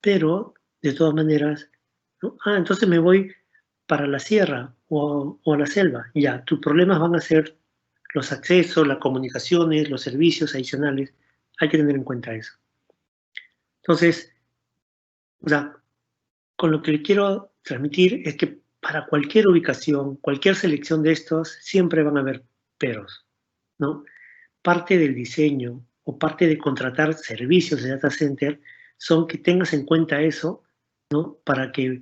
Pero, de todas maneras, ¿no? Entonces me voy para la sierra o a la selva. Ya, tus problemas van a ser los accesos, las comunicaciones, los servicios adicionales. Hay que tener en cuenta eso. Entonces, o sea, con lo que le quiero transmitir es que para cualquier ubicación, cualquier selección de estos, siempre van a haber peros, ¿no? Parte del diseño o parte de contratar servicios de data center son que tengas en cuenta eso, ¿no? Para que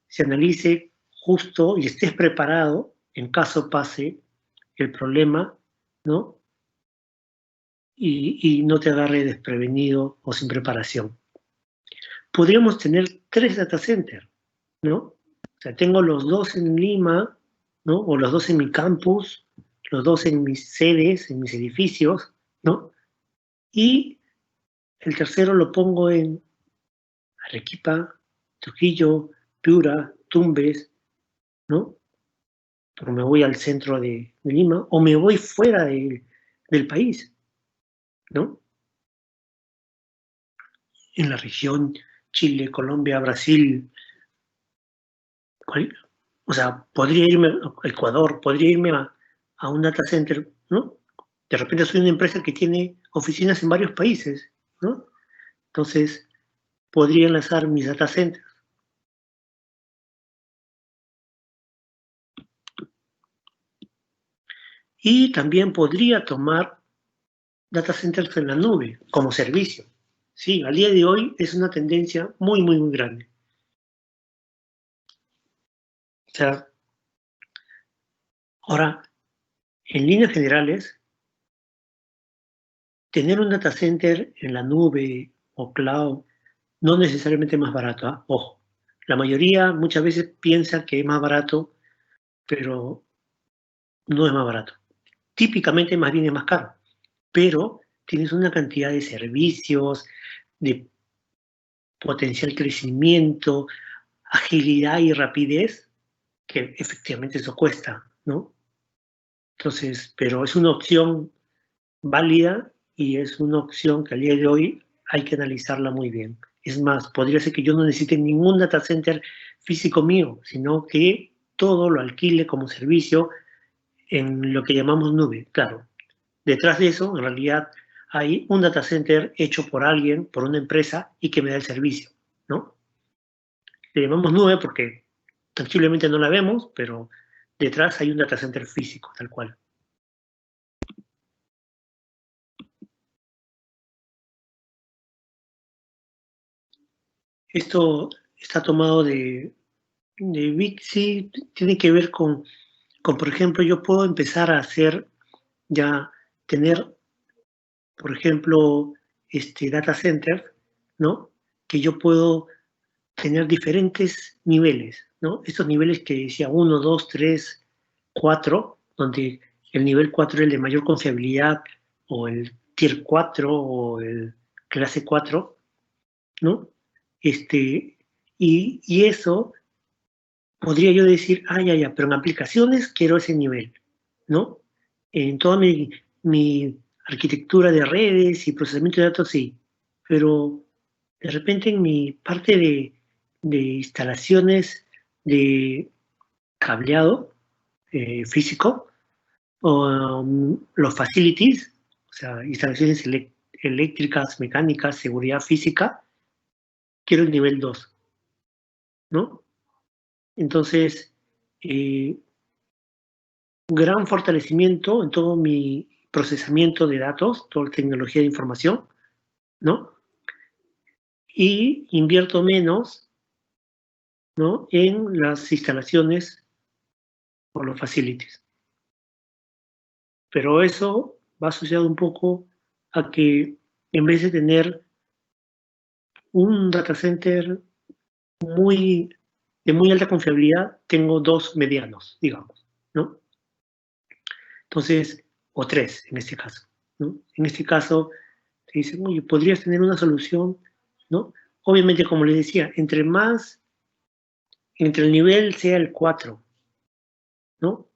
se analice justo y estés preparado en caso pase el problema, ¿no? Y no te agarre desprevenido o sin preparación. Podríamos tener 3 data centers, ¿no? O sea, tengo los 2 en Lima, ¿no? O los 2 en mi campus, los 2 en mis sedes, en mis edificios, ¿no? Y el tercero lo pongo en Arequipa, Trujillo, Piura, Tumbes, ¿no? Pero me voy al centro de Lima o me voy fuera del país, ¿no? En la región Chile, Colombia, Brasil, o sea, podría irme a Ecuador, podría irme a un data center, ¿no? De repente soy una empresa que tiene oficinas en varios países, ¿no? Entonces, podría enlazar mis data centers. Y también podría tomar data centers en la nube como servicio. Sí, al día de hoy es una tendencia muy, muy, muy grande. O sea, ahora, en líneas generales, tener un data center en la nube o cloud no necesariamente es más barato, ¿eh? Ojo, la mayoría muchas veces piensa que es más barato, pero no es más barato. Típicamente más bien es más caro, pero tienes una cantidad de servicios, de potencial crecimiento, agilidad y rapidez que efectivamente eso cuesta, ¿no? Entonces, pero es una opción válida y es una opción que al día de hoy hay que analizarla muy bien. Es más, podría ser que yo no necesite ningún data center físico mío, sino que todo lo alquile como servicio en lo que llamamos nube. Claro, detrás de eso, en realidad, hay un data center hecho por alguien, por una empresa, y que me da el servicio, ¿no? Le llamamos nube porque tangiblemente no la vemos, pero detrás hay un data center físico, tal cual. Esto está tomado de Vixi, tiene que ver con, por ejemplo, yo puedo empezar a hacer, ya tener, por ejemplo, data center, ¿no? Que yo puedo tener diferentes niveles, ¿no? Estos niveles que decía 1, 2, 3, 4, donde el nivel 4 es el de mayor confiabilidad, o el tier 4, o el clase 4, ¿no? Y eso podría yo decir, ya, pero en aplicaciones quiero ese nivel, ¿no? En toda mi arquitectura de redes y procesamiento de datos, sí, pero de repente en mi parte de instalaciones de cableado físico, o los facilities, o sea, instalaciones eléctricas, mecánicas, seguridad física, quiero el nivel 2, ¿no? Entonces, gran fortalecimiento en todo mi procesamiento de datos, toda la tecnología de información, ¿no? Y invierto menos, ¿no? En las instalaciones o los facilities. Pero eso va asociado un poco a que en vez de tener un data center de muy alta confiabilidad, tengo dos medianos, digamos, ¿no? Entonces, o tres en este caso, ¿no? En este caso, te dicen, oye, podrías tener una solución, ¿no? Obviamente, como les decía, entre el nivel sea el 4, ¿no?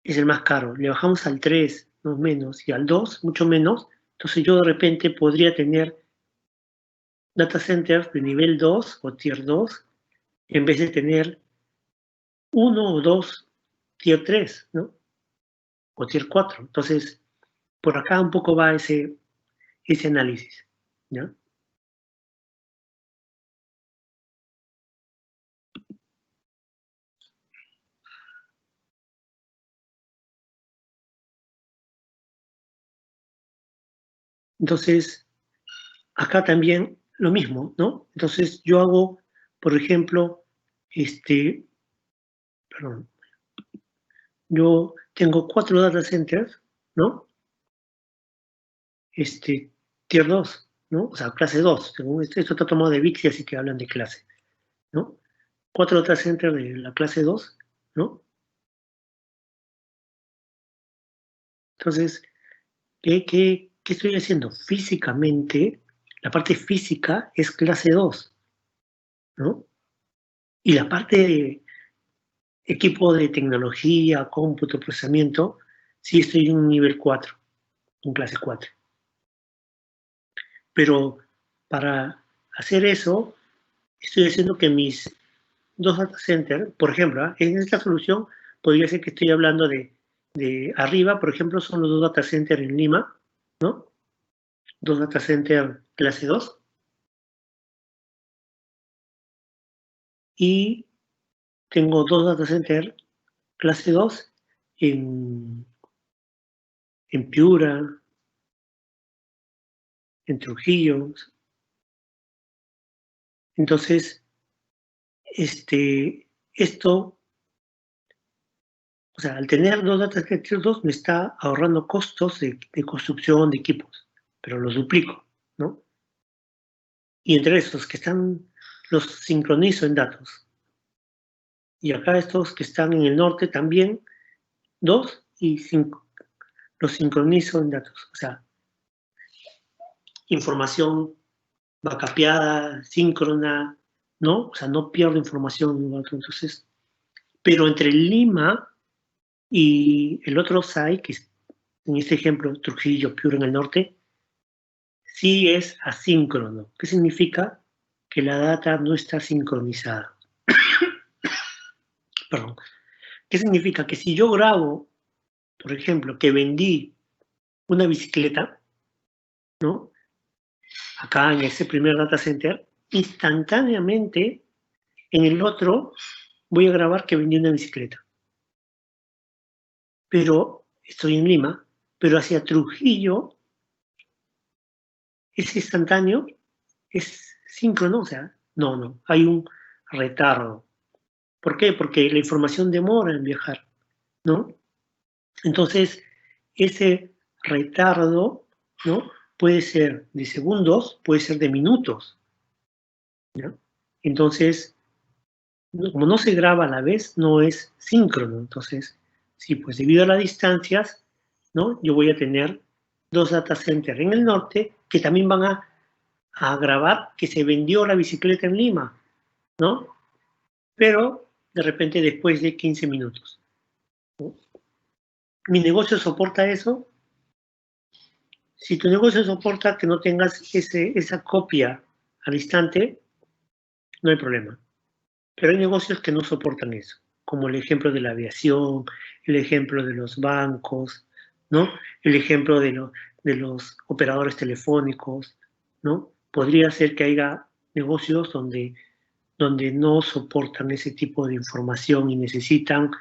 Es el más caro. Le bajamos al 3, no menos, y al 2, mucho menos. Entonces yo de repente podría tener data centers de nivel 2 o tier 2 en vez de tener uno o dos tier 3, ¿no? O tier 4. Entonces, por acá un poco va ese análisis, ¿no? Entonces, acá también lo mismo, ¿no? Entonces yo hago, por ejemplo, perdón, yo tengo 4 data centers, ¿no? Tier 2, ¿no? O sea, clase 2, según esto está tomado de Vixi, así que hablan de clase, ¿no? 4 data centers de la clase 2, ¿no? Entonces, ¿qué estoy haciendo? Físicamente, la parte física es clase 2, ¿no? Y la parte de equipo de tecnología, cómputo, procesamiento, sí estoy en un nivel 4, en clase 4. Pero para hacer eso, estoy haciendo que mis dos data centers, por ejemplo, en esta solución podría ser que estoy hablando de arriba, por ejemplo, son los dos data centers en Lima, ¿no? Dos data centers clase 2. Y tengo dos data centers clase 2 en Piura, en Trujillo. Entonces, esto, o sea, al tener dos data centers 2 me está ahorrando costos de construcción de equipos, pero los duplico, ¿no? Y entre esos que están, los sincronizo en datos. Y acá estos que están en el norte también, 2 y 5, los sincronizo en datos. O sea, información backupeada, síncrona, ¿no? O sea, no pierdo información en otro. Entonces, pero entre Lima Y el otro SAI, que es, en este ejemplo, Trujillo, Piura en el norte, sí es asíncrono. ¿Qué significa? Que la data no está sincronizada. Perdón. ¿Qué significa? Que si yo grabo, por ejemplo, que vendí una bicicleta, ¿no? Acá en ese primer data center, instantáneamente en el otro voy a grabar que vendí una bicicleta. Pero estoy en Lima, pero hacia Trujillo es instantáneo, es síncrono, o sea, no, hay un retardo. ¿Por qué? Porque la información demora en viajar, ¿no? Entonces, ese retardo, ¿no? Puede ser de segundos, puede ser de minutos, ¿no? Entonces, como no se graba a la vez, no es síncrono. Entonces, sí, pues debido a las distancias, ¿no? Yo voy a tener dos data centers en el norte que también van a grabar que se vendió la bicicleta en Lima, ¿no? Pero de repente después de 15 minutos, ¿no? ¿Mi negocio soporta eso? Si tu negocio soporta que no tengas esa copia al instante, no hay problema. Pero hay negocios que no soportan eso, como el ejemplo de la aviación, el ejemplo de los bancos, ¿no? El ejemplo de los operadores telefónicos, ¿no? Podría ser que haya negocios donde no soportan ese tipo de información y necesitan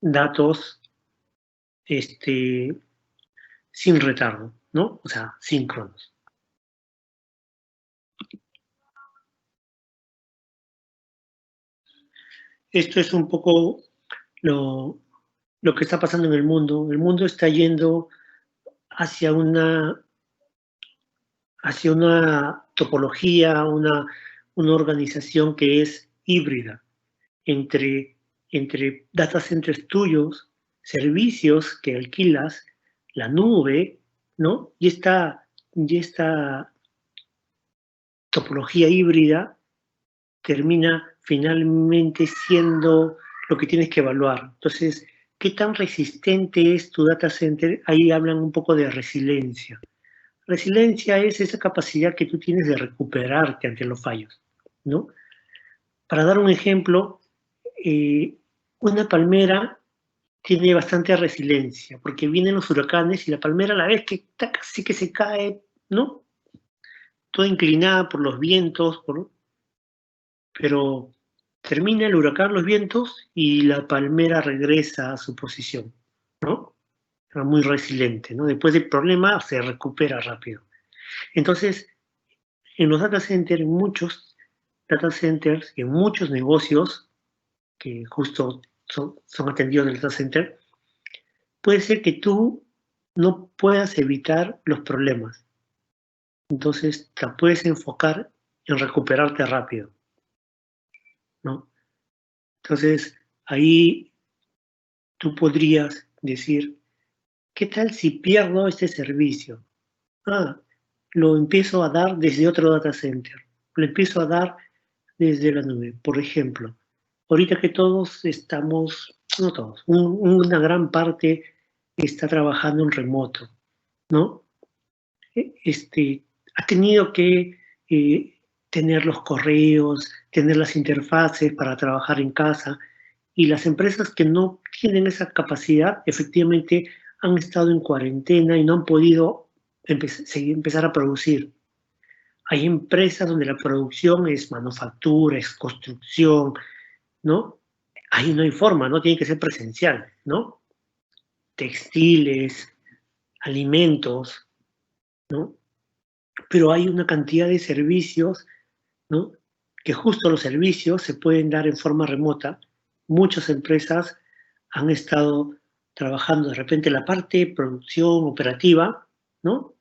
datos sin retardo, ¿no? O sea, síncronos. Esto es un poco lo que está pasando en el mundo. El mundo está yendo hacia una topología, una organización que es híbrida entre data centers tuyos, servicios que alquilas, la nube, ¿no? Y esta topología híbrida termina finalmente siendo lo que tienes que evaluar. Entonces, ¿qué tan resistente es tu data center? Ahí hablan un poco de resiliencia. Resiliencia es esa capacidad que tú tienes de recuperarte ante los fallos, ¿no? Para dar un ejemplo, una palmera tiene bastante resiliencia, porque vienen los huracanes y la palmera a la vez que casi que se cae, ¿no? Toda inclinada por los vientos, pero termina el huracán, los vientos, y la palmera regresa a su posición, ¿no? Era muy resiliente, ¿no? Después del problema se recupera rápido. Entonces, en los data centers, en muchos data centers, en muchos negocios que justo son atendidos del data center, puede ser que tú no puedas evitar los problemas. Entonces, te puedes enfocar en recuperarte rápido, ¿no? Entonces, ahí tú podrías decir, ¿qué tal si pierdo este servicio? Lo empiezo a dar desde otro data center, lo empiezo a dar desde la nube. Por ejemplo, ahorita que todos estamos, no todos, una gran parte está trabajando en remoto, ¿no? Ha tenido que tener los correos, tener las interfaces para trabajar en casa, y las empresas que no tienen esa capacidad efectivamente han estado en cuarentena y no han podido empezar a producir. Hay empresas donde la producción es manufactura, es construcción, ¿no? Ahí no hay forma, ¿no? Tiene que ser presencial, ¿no? Textiles, alimentos, ¿no? Pero hay una cantidad de servicios, ¿no? Que justo los servicios se pueden dar en forma remota. Muchas empresas han estado trabajando de repente la parte de producción operativa, ¿no?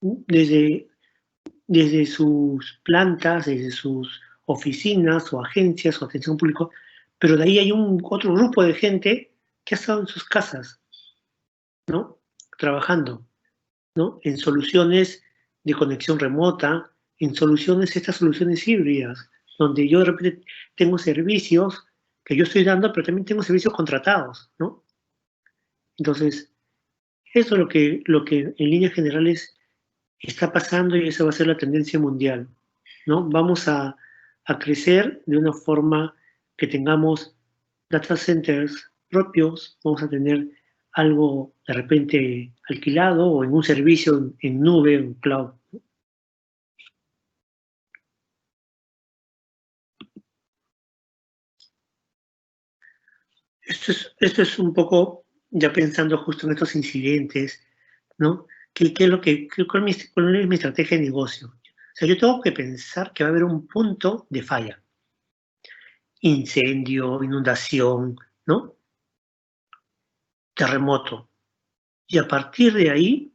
Desde sus plantas, desde sus oficinas o agencias o atención pública, pero de ahí hay otro grupo de gente que ha estado en sus casas, ¿no? Trabajando, ¿no? En soluciones de conexión remota, en estas soluciones híbridas, donde yo de repente tengo servicios que yo estoy dando, pero también tengo servicios contratados, ¿no? Entonces, eso es lo que en líneas generales está pasando y esa va a ser la tendencia mundial, ¿no? Vamos a crecer de una forma que tengamos data centers propios, vamos a tener algo de repente alquilado o en un servicio en nube, en cloud. Esto es un poco ya pensando justo en estos incidentes, ¿no? ¿Cuál es mi estrategia de negocio? O sea, yo tengo que pensar que va a haber un punto de falla. Incendio, inundación, ¿no? Terremoto. Y a partir de ahí,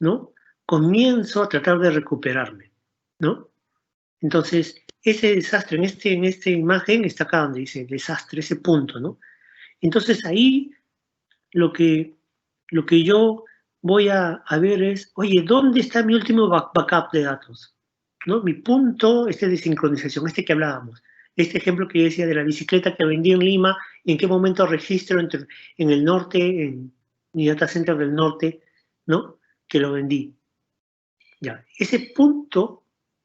¿no? Comienzo a tratar de recuperarme, ¿no? Entonces, ese desastre, en esta imagen está acá donde dice desastre, ese punto, ¿no? Entonces ahí lo que yo voy a ver es, oye, ¿dónde está mi último backup de datos? ¿No? Mi punto de sincronización, que hablábamos. Este ejemplo que yo decía de la bicicleta que vendí en Lima, en qué momento registro en el norte, en mi data center del norte, ¿no? Que lo vendí. Ya, ese punto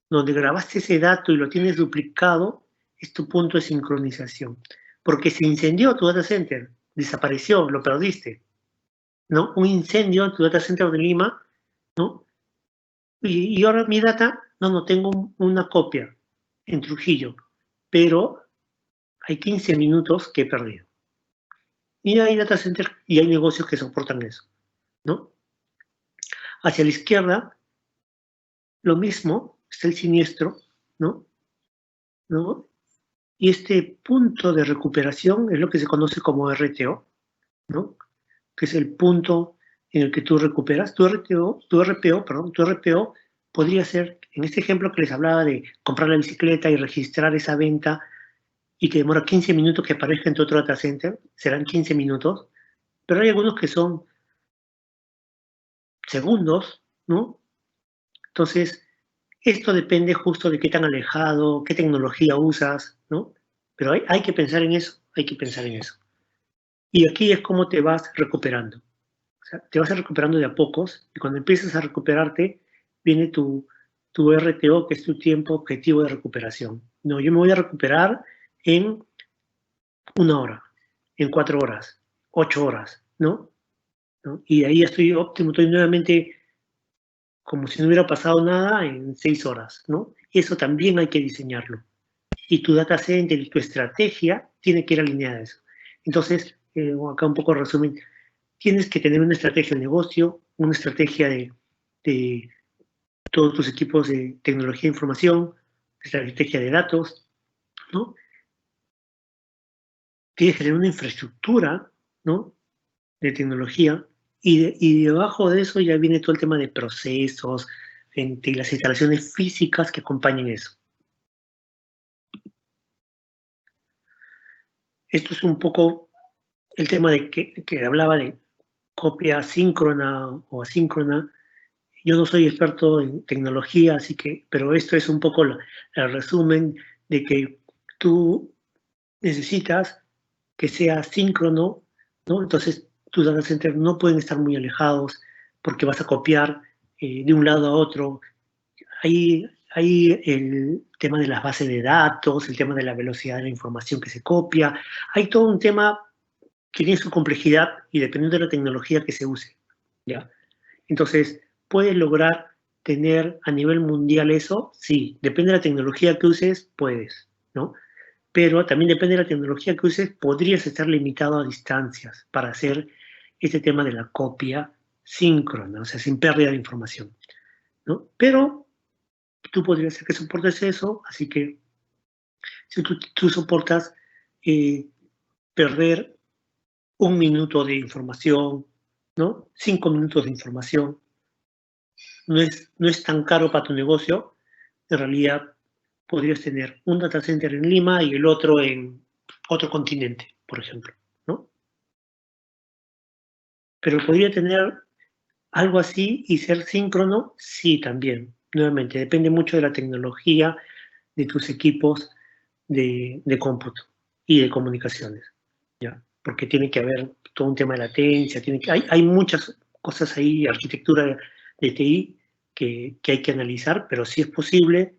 donde grabaste ese dato y lo tienes duplicado es tu punto de sincronización. Porque se incendió tu data center, desapareció, lo perdiste, ¿no? Un incendio en tu data center de Lima, ¿no? Y ahora mi data, no tengo una copia en Trujillo, pero hay 15 minutos que he perdido. Y hay data centers y hay negocios que soportan eso, ¿no? Hacia la izquierda, lo mismo, está el siniestro, ¿no? ¿No? Y este punto de recuperación es lo que se conoce como RTO, ¿no? Que es el punto en el que tú recuperas. Tu RPO podría ser, en este ejemplo que les hablaba de comprar la bicicleta y registrar esa venta y que demora 15 minutos que aparezca en tu otro data center, serán 15 minutos, pero hay algunos que son segundos, ¿no? Entonces, esto depende justo de qué tan alejado, qué tecnología usas, ¿no? Pero hay que pensar en eso, hay que pensar en eso. Y aquí es cómo te vas recuperando. O sea, te vas recuperando de a pocos y cuando empiezas a recuperarte, viene tu RTO, que es tu tiempo objetivo de recuperación. No, yo me voy a recuperar en 1 hora, en 4 horas, 8 horas, ¿no? Y ahí estoy óptimo, estoy nuevamente como si no hubiera pasado nada en 6 horas, ¿no? Eso también hay que diseñarlo. Y tu data center y tu estrategia tiene que ir alineada a eso. Entonces, acá un poco resumen, tienes que tener una estrategia de negocio, una estrategia de todos tus equipos de tecnología de información, estrategia de datos, ¿no? Tienes que tener una infraestructura, ¿no? De tecnología y debajo de eso ya viene todo el tema de procesos, y las instalaciones físicas que acompañen eso. Esto es un poco el tema de que hablaba de copia síncrona o asíncrona. Yo no soy experto en tecnología, así que, pero esto es un poco el resumen de que tú necesitas que sea síncrono, ¿no? Entonces, tus data centers no pueden estar muy alejados porque vas a copiar de un lado a otro. Hay el tema de las bases de datos, el tema de la velocidad de la información que se copia. Hay todo un tema que tiene su complejidad y dependiendo de la tecnología que se use, ¿ya? Entonces, ¿puedes lograr tener a nivel mundial eso? Sí, depende de la tecnología que uses, puedes, ¿no? Pero también depende de la tecnología que uses, podrías estar limitado a distancias para hacer este tema de la copia síncrona, o sea, sin pérdida de información, ¿no? Pero tú podrías ser que soportes eso, así que si tú soportas perder 1 minuto de información, ¿no? 5 minutos de información, no es tan caro para tu negocio, en realidad podrías tener un data center en Lima y el otro en otro continente, por ejemplo, ¿no? Pero podría tener algo así y ser síncrono, sí, también. Nuevamente, depende mucho de la tecnología de tus equipos de cómputo y de comunicaciones, ¿ya? porque tiene que haber todo un tema de latencia, hay muchas cosas ahí, arquitectura de TI, que hay que analizar, pero sí es posible,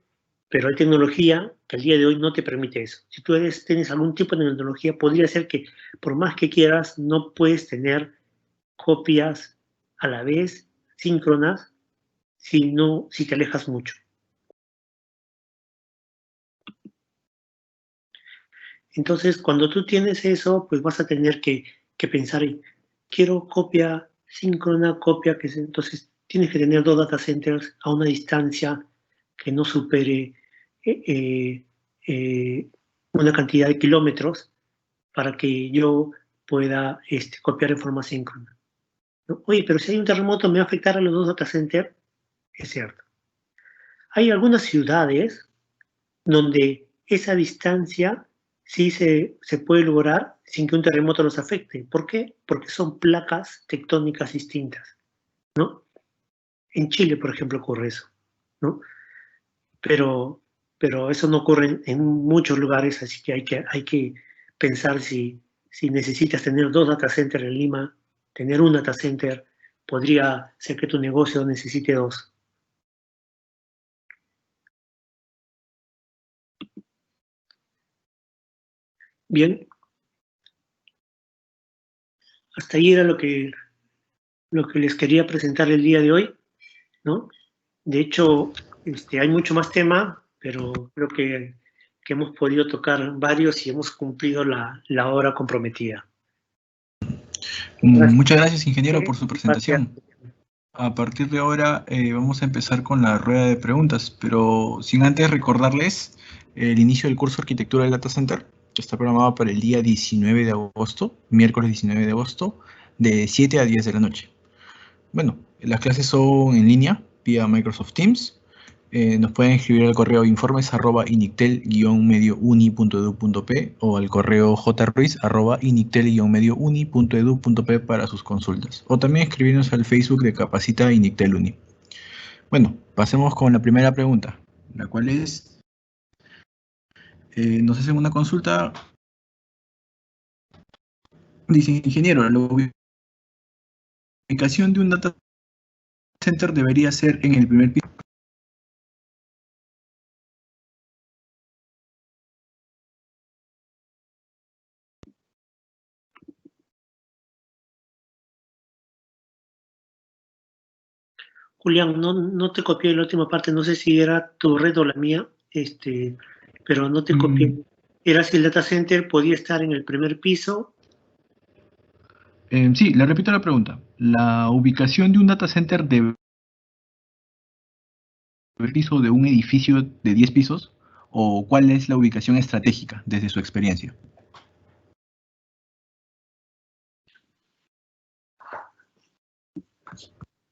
pero hay tecnología que al día de hoy no te permite eso. Si tú tienes algún tipo de tecnología, podría ser que por más que quieras, no puedes tener copias a la vez, síncronas, si te alejas mucho. Entonces, cuando tú tienes eso, pues vas a tener que pensar, quiero copia síncrona, entonces tienes que tener 2 data centers a una distancia que no supere una cantidad de kilómetros para que yo pueda copiar en forma síncrona, ¿no? Oye, pero si hay un terremoto, ¿me va a afectar a los 2 data centers? Es cierto. Hay algunas ciudades donde esa distancia sí se puede lograr sin que un terremoto los afecte. ¿Por qué? Porque son placas tectónicas distintas, ¿no? En Chile, por ejemplo, ocurre eso, ¿no? Pero, eso no ocurre en muchos lugares, así que hay que pensar si necesitas tener 2 data centers en Lima, tener un data center, podría ser que tu negocio necesite 2. Bien, hasta ahí era lo que les quería presentar el día de hoy, ¿no? De hecho, hay mucho más tema, pero creo que hemos podido tocar varios y hemos cumplido la hora comprometida. Gracias. Muchas gracias, ingeniero, por su Gracias. presentación. A partir de ahora vamos a empezar con la rueda de preguntas, pero sin antes recordarles el inicio del curso de Arquitectura del Data Center, que está programado para el día 19 de agosto, miércoles 19 de agosto, de 7 a 10 de la noche. Bueno, las clases son en línea, vía Microsoft Teams. Nos pueden escribir al correo informes@inictel-mediouni.edu.p o al correo jruiz@inictel-mediouni.edu.p para sus consultas. O también escribirnos al Facebook de Capacita Inictel Uni. Bueno, pasemos con la primera pregunta, la cual es, nos hacen una consulta. Dice, ingeniero, la ubicación de un data center debería ser en el primer piso. Julián, no te copié la última parte, no sé si era tu red o la mía, pero no te copié. Era si el data center podía estar en el primer piso. Sí, le repito la pregunta. ¿La ubicación de un data center de piso de un edificio de 10 pisos? ¿O cuál es la ubicación estratégica desde su experiencia?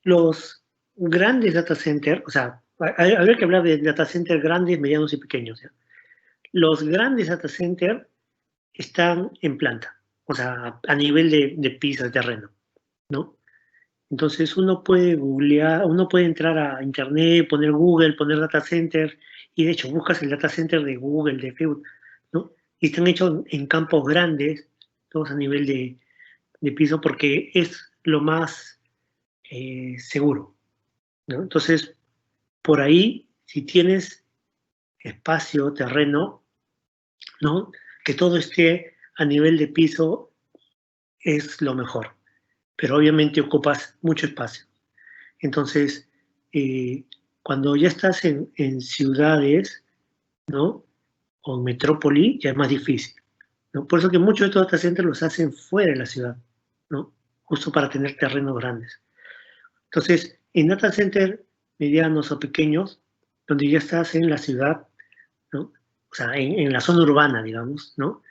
Los grandes data centers, o sea, habría que hablar de data centers grandes, medianos y pequeños, ¿ya? Los grandes data centers están en planta, o sea, a nivel de piso, de terreno, ¿no? Entonces uno puede googlear, uno puede entrar a internet, poner Google, poner data center, y de hecho buscas el data center de Google, de Facebook, ¿no? Y están hechos en campos grandes, todos a nivel de piso, porque es lo más seguro, ¿no? Entonces, por ahí, si tienes espacio, terreno, ¿no? Que todo esté a nivel de piso es lo mejor, pero obviamente ocupas mucho espacio. Entonces, cuando ya estás en ciudades, ¿no? O en metrópoli, ya es más difícil, ¿no? Por eso que muchos de estos data centers los hacen fuera de la ciudad, ¿no? Justo para tener terrenos grandes. Entonces, en data centers medianos o pequeños, donde ya estás en la ciudad, ¿no? O sea, en la zona urbana, digamos, ¿no?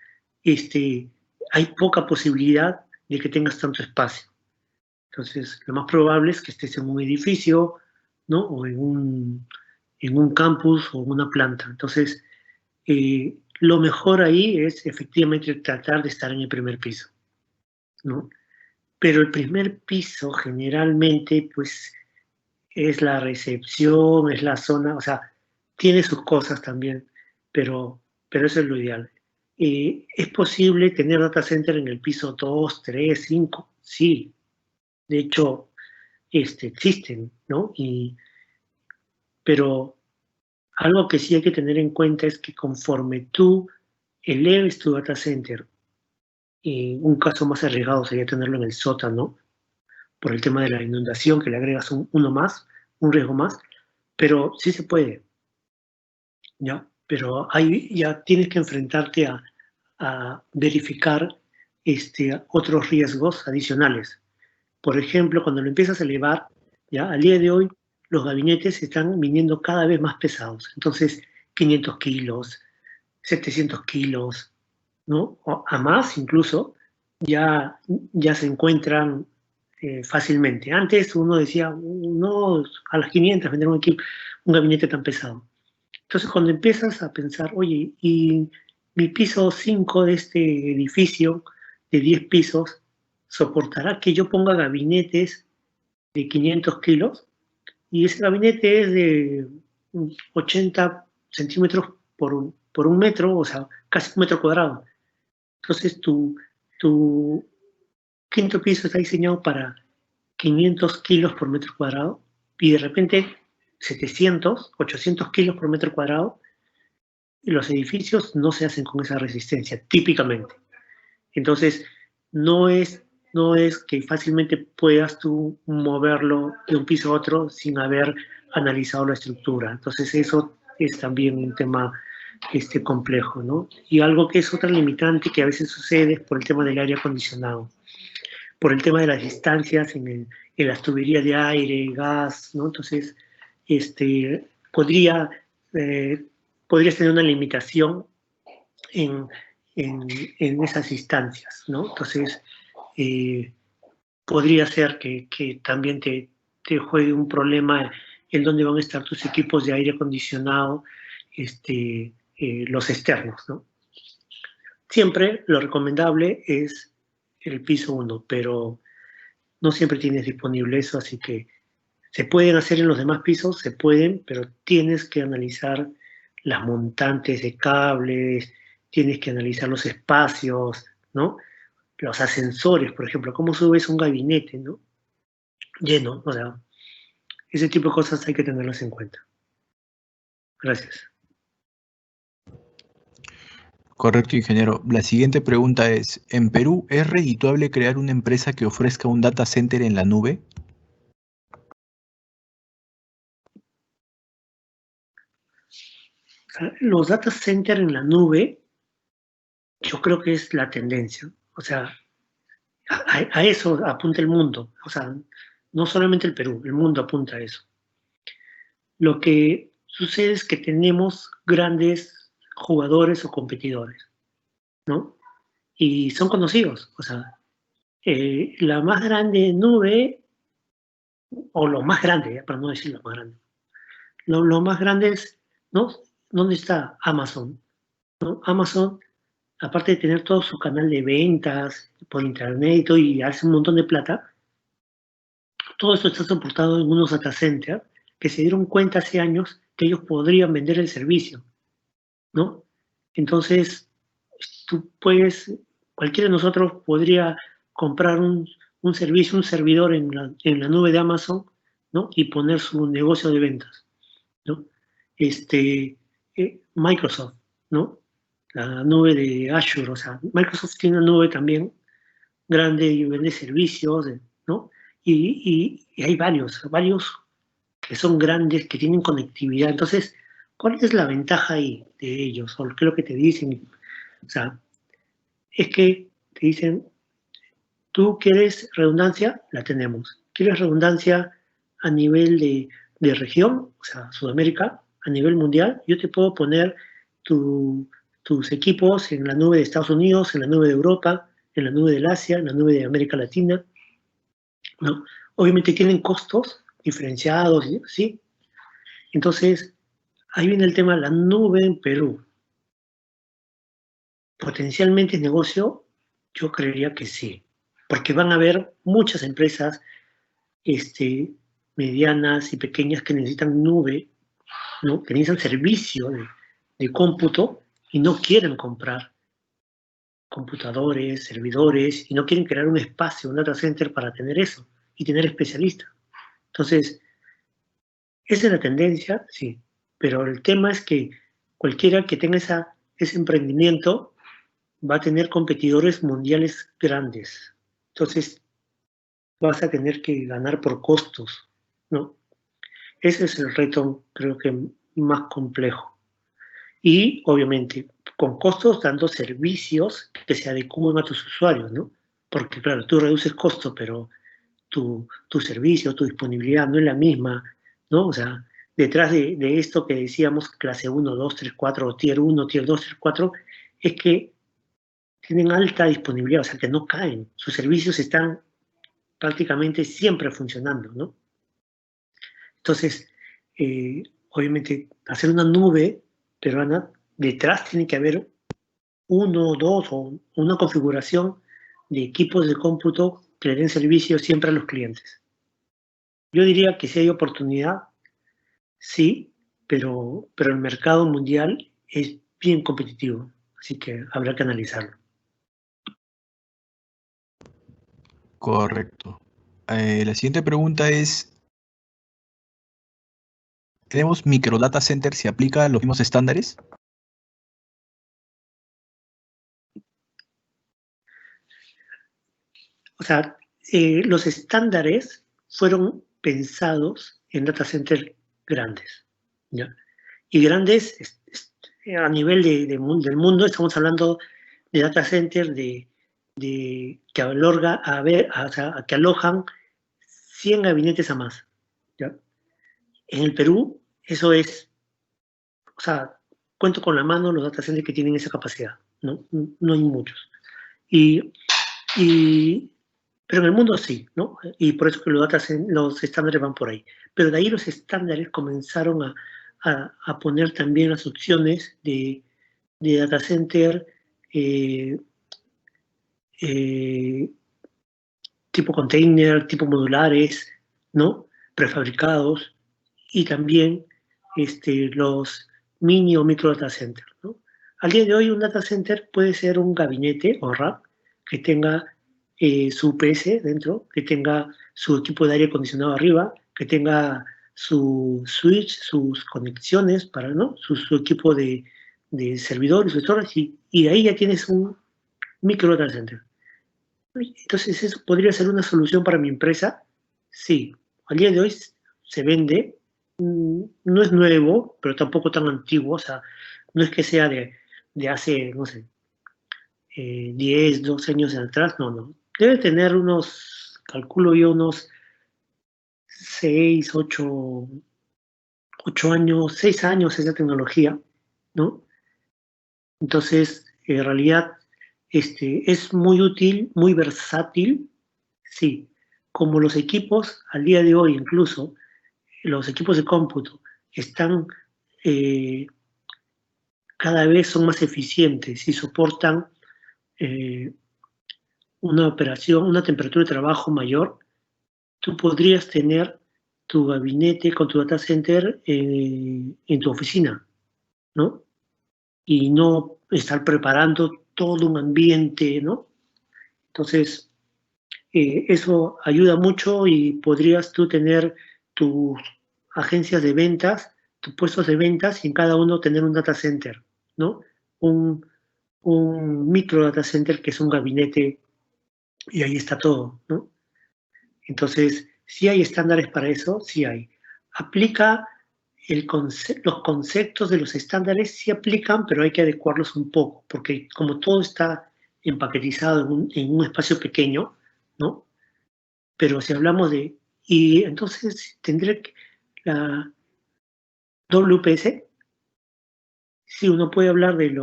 Hay poca posibilidad de que tengas tanto espacio. Entonces, lo más probable es que estés en un edificio, ¿no? O en un campus o una planta. Entonces, lo mejor ahí es efectivamente tratar de estar en el primer piso, ¿no? Pero el primer piso generalmente, pues, es la recepción, es la zona, o sea, tiene sus cosas también, pero eso es lo ideal. ¿Es posible tener data center en el piso 2, 3, 5? Sí, de hecho, existen, ¿no? Pero algo que sí hay que tener en cuenta es que conforme tú eleves tu data center, un caso más arriesgado sería tenerlo en el sótano, por el tema de la inundación, que le agregas uno más, un riesgo más, pero sí se puede, ¿ya? Pero ahí ya tienes que enfrentarte a verificar otros riesgos adicionales. Por ejemplo, cuando lo empiezas a elevar, ya al día de hoy los gabinetes están viniendo cada vez más pesados. Entonces, 500 kilos, 700 kilos, ¿no? O a más incluso, ya se encuentran fácilmente. Antes uno decía, no, a las 500 vender un gabinete tan pesado. Entonces, cuando empiezas a pensar, oye, y mi piso 5 de este edificio de 10 pisos, ¿soportará que yo ponga gabinetes de 500 kilos? Y ese gabinete es de 80 centímetros por un metro, o sea, casi un metro cuadrado. Entonces, tu quinto piso está diseñado para 500 kilos por metro cuadrado y de repente 700, 800 kilos por metro cuadrado, y los edificios no se hacen con esa resistencia, típicamente. Entonces, no es que fácilmente puedas tú moverlo de un piso a otro sin haber analizado la estructura. Entonces, eso es también un tema complejo, ¿no? Y algo que es otra limitante que a veces sucede es por el tema del aire acondicionado, por el tema de las distancias en las tuberías de aire, gas, ¿no? Entonces, este, podría, eh, podrías tener una limitación en, en esas instancias, ¿no? Entonces, eh, podría ser que también te juegue un problema en dónde van a estar tus equipos de aire acondicionado, los externos, ¿no? Siempre lo recomendable es el piso 1, pero no siempre tienes disponible eso, así que se pueden hacer en los demás pisos, se pueden, pero tienes que analizar las montantes de cables, tienes que analizar los espacios, ¿no? Los ascensores, por ejemplo, cómo subes un gabinete, ¿no? Lleno, o sea, ese tipo de cosas hay que tenerlas en cuenta. Gracias. Correcto, ingeniero. La siguiente pregunta es, ¿en Perú es redituable crear una empresa que ofrezca un data center en la nube? O sea, los data centers en la nube, yo creo que es la tendencia. O sea, a eso apunta el mundo. O sea, no solamente el Perú, el mundo apunta a eso. Lo que sucede es que tenemos grandes jugadores o competidores, ¿no? Y son conocidos. O sea, la más grande nube, o lo más grande, para no decir lo más grande, lo más grande es, ¿no? ¿Dónde está Amazon? ¿No? Amazon, aparte de tener todo su canal de ventas por internet y todo, y hace un montón de plata, todo esto está soportado en unos data centers que se dieron cuenta hace años que ellos podrían vender el servicio, ¿no? Entonces, tú puedes, cualquiera de nosotros podría comprar un servicio, un servidor en la nube de Amazon, ¿no? Y poner su negocio de ventas, ¿no? Microsoft, ¿no? La nube de Azure, o sea, Microsoft tiene una nube también grande y vende servicios, ¿no? Y hay varios que son grandes, que tienen conectividad. Entonces, ¿cuál es la ventaja ahí de ellos? ¿O qué es lo que te dicen? O sea, es que te dicen, tú quieres redundancia, la tenemos. ¿Quieres redundancia a nivel de región, o sea, Sudamérica, a nivel mundial? Yo te puedo poner tus equipos en la nube de Estados Unidos, en la nube de Europa, en la nube del Asia, en la nube de América Latina, ¿no? Obviamente tienen costos diferenciados, ¿sí? Entonces, ahí viene el tema de la nube en Perú. Potencialmente es negocio, yo creería que sí, porque van a haber muchas empresas medianas y pequeñas que necesitan nube, ¿no? Que necesitan servicio de cómputo y no quieren comprar computadores, servidores, y no quieren crear un espacio, un data center para tener eso y tener especialistas. Entonces, esa es la tendencia, sí, pero el tema es que cualquiera que tenga ese emprendimiento va a tener competidores mundiales grandes. Entonces, vas a tener que ganar por costos, ¿no? Ese es el reto, creo que más complejo. Y, obviamente, con costos dando servicios que se adecúen a tus usuarios, ¿no? Porque, claro, tú reduces costo, pero tu servicio, tu disponibilidad no es la misma, ¿no? O sea, detrás de esto que decíamos, clase 1, 2, 3, 4, o tier 1, tier 2, tier 4, es que tienen alta disponibilidad, o sea, que no caen. Sus servicios están prácticamente siempre funcionando, ¿no? Entonces, obviamente, hacer una nube peruana, detrás tiene que haber uno, dos o una configuración de equipos de cómputo que le den servicio siempre a los clientes. Yo diría que si hay oportunidad, sí, pero el mercado mundial es bien competitivo, así que habrá que analizarlo. Correcto. La siguiente pregunta es, ¿tenemos micro data center si aplica los mismos estándares? O sea, los estándares fueron pensados en data centers grandes, ¿ya? Y grandes a nivel del mundo, estamos hablando de data centers que, o sea, que alojan 100 gabinetes a más, ¿ya? En el Perú, eso es, o sea, cuento con la mano los data centers que tienen esa capacidad, ¿no? No hay muchos. Y, y, pero en el mundo sí, ¿no? Y por eso que los estándares van por ahí. Pero de ahí los estándares comenzaron a poner también las opciones de data center eh, eh, tipo container, tipo modulares, ¿no? Prefabricados, y también los mini o micro data centers, ¿no? Al día de hoy un data center puede ser un gabinete o rack que tenga su UPS dentro, que tenga su equipo de aire acondicionado arriba, que tenga su switch, sus conexiones para, ¿no? Su equipo de servidores, y de ahí ya tienes un micro data center. Entonces, ¿eso podría ser una solución para mi empresa? Sí. Al día de hoy se vende, no es nuevo, pero tampoco tan antiguo, o sea, no es que sea de hace, no sé, 10, 12 años atrás, no, no. Debe tener unos, calculo yo, unos 6, 8 años, 6 años esa tecnología, ¿no? Entonces, en realidad, es muy útil, muy versátil, sí. Como los equipos, al día de hoy incluso, los equipos de cómputo están, eh, cada vez son más eficientes y soportan eh, una operación, una temperatura de trabajo mayor, tú podrías tener tu gabinete con tu data center en tu oficina, ¿no? Y no estar preparando todo un ambiente, ¿no? Entonces, eso ayuda mucho y podrías tú tener tus agencias de ventas, tus puestos de ventas y en cada uno tener un data center, ¿no? Un, un micro data center que es un gabinete y ahí está todo, ¿no? Entonces, sí hay estándares para eso, sí hay. Aplica los conceptos de los estándares, sí aplican, pero hay que adecuarlos un poco, porque como todo está empaquetizado en un espacio pequeño, ¿no? Pero si hablamos y entonces tendré la WPS, si uno puede hablar de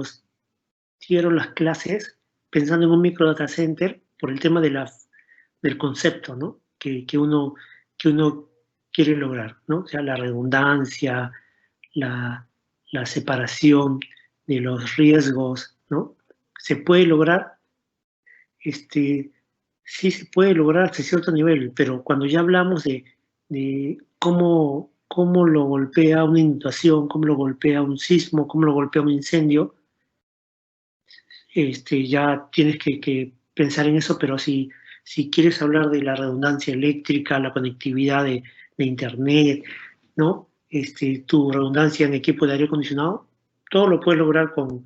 quiero las clases, pensando en un micro data center, por el tema del concepto, ¿no? Que uno quiere lograr, ¿no? O sea, la redundancia, la, la separación de los riesgos, ¿no? Se puede lograr, sí se puede lograr hasta cierto nivel, pero cuando ya hablamos de cómo lo golpea una inundación, cómo lo golpea un sismo, cómo lo golpea un incendio, ya tienes que pensar en eso, pero si quieres hablar de la redundancia eléctrica, la conectividad de Internet, ¿no? Tu redundancia en equipo de aire acondicionado, todo lo puedes lograr con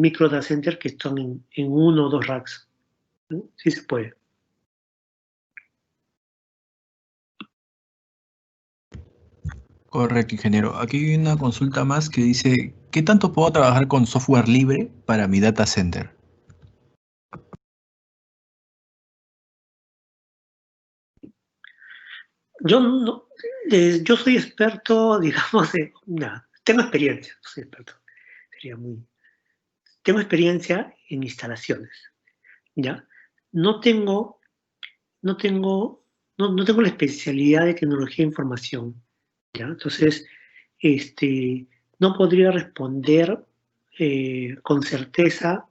micro data center que están en 1 o 2 racks, ¿no? Sí se puede. Correcto, ingeniero. Aquí hay una consulta más que dice, ¿qué tanto puedo trabajar con software libre para mi data center? Yo soy experto, digamos, tengo experiencia, no soy experto, tengo experiencia en instalaciones, ¿ya? No tengo, no tengo, no tengo la especialidad de tecnología de información, ¿ya? Entonces, no podría responder con certeza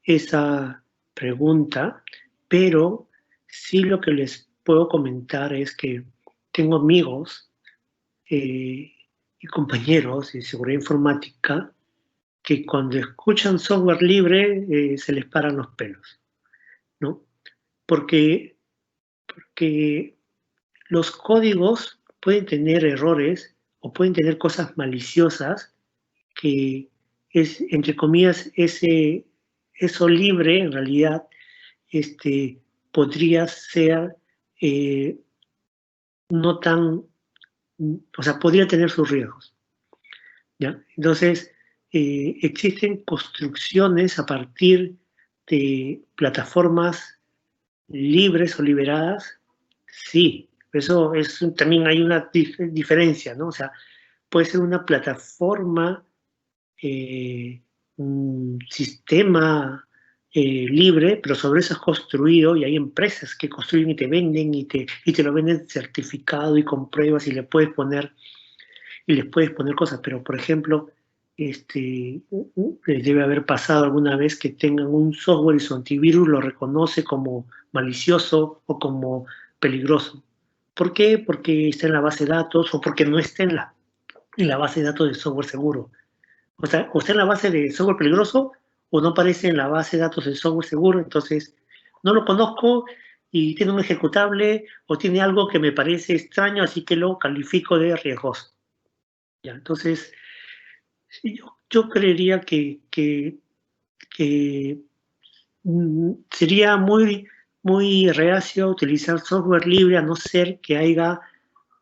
esa pregunta, pero sí lo que les puedo comentar es que tengo amigos y compañeros de seguridad informática que cuando escuchan software libre se les paran los pelos, ¿no? Porque los códigos pueden tener errores o pueden tener cosas maliciosas que es, entre comillas, eso libre en realidad podría ser no tan, o sea, podría tener sus riesgos, ¿ya? Entonces, existen construcciones a partir de plataformas libres o liberadas, sí, eso es, también hay una diferencia, ¿no? O sea, puede ser una plataforma, un sistema libre, pero sobre eso es construido y hay empresas que construyen y te venden y te lo venden certificado y con pruebas y les puedes poner cosas, pero por ejemplo, les debe haber pasado alguna vez que tengan un software y su antivirus lo reconoce como malicioso o como peligroso. ¿Por qué? Porque está en la base de datos o porque no está en la base de datos de software seguro. O sea, o está en la base de software peligroso o no aparece en la base de datos de software seguro, entonces no lo conozco y tiene un ejecutable o tiene algo que me parece extraño, así que lo califico de riesgoso. ¿Ya? Entonces, yo creería que sería muy reacio a utilizar software libre a no ser que haya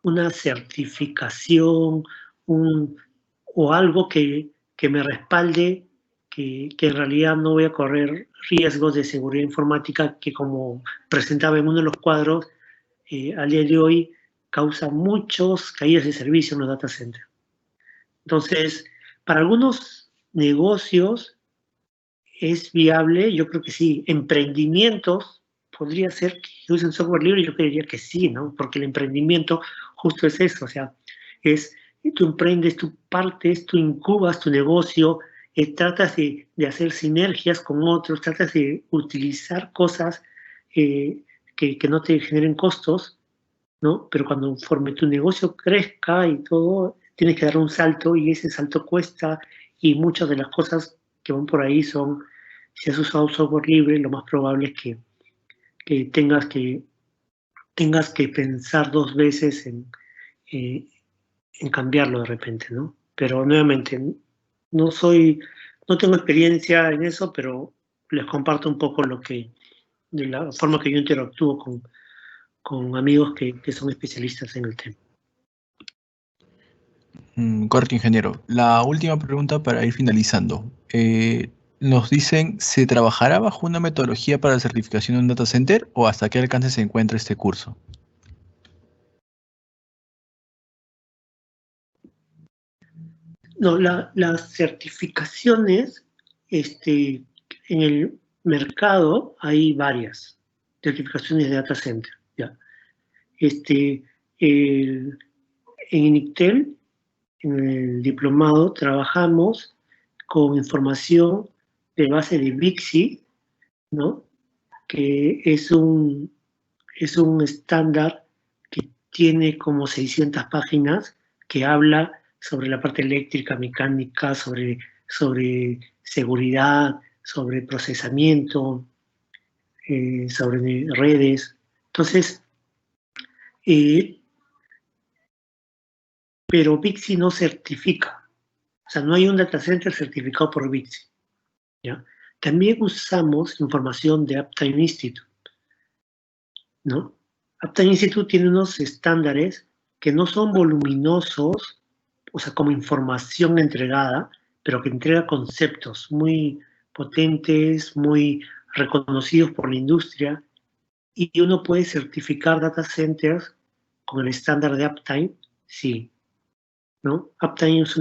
una certificación o algo que me respalde que en realidad no voy a correr riesgos de seguridad informática que, como presentaba en uno de los cuadros, al día de hoy causa muchos caídas de servicio en los data centers. Entonces, para algunos negocios es viable, yo creo que sí. Emprendimientos, podría ser que usen software libre, yo creería que sí, ¿no? Porque el emprendimiento justo es eso, o sea, es tú emprendes, tú partes, tú incubas tu negocio, tratas de hacer sinergias con otros, tratas de utilizar cosas que no te generen costos, ¿no? Pero cuando conforme tu negocio crezca y todo, tienes que dar un salto y ese salto cuesta y muchas de las cosas que van por ahí son, si has usado software libre, lo más probable es que tengas que pensar 2 veces eh, en cambiarlo de repente, ¿no? Pero nuevamente, no tengo experiencia en eso, pero les comparto un poco de la forma que yo interactúo con amigos que son especialistas en el tema. Correcto, ingeniero. La última pregunta para ir finalizando. Nos dicen, ¿se trabajará bajo una metodología para la certificación de un data center o hasta qué alcance se encuentra este curso? No, las certificaciones, en el mercado hay varias certificaciones de data center, ¿ya? En Inictel, en el diplomado, trabajamos con información de base de Bixi, ¿no? Que es un estándar que tiene como 600 páginas que habla sobre la parte eléctrica, mecánica, sobre seguridad, sobre procesamiento, sobre redes. Entonces, pero VIXI no certifica. O sea, no hay un data center certificado por VIXI, ¿ya? También usamos información de Uptime Institute, ¿no? Uptime Institute tiene unos estándares que no son voluminosos, o sea, como información entregada, pero que entrega conceptos muy potentes, muy reconocidos por la industria, y uno puede certificar data centers con el estándar de Uptime, sí, ¿no? Uptime es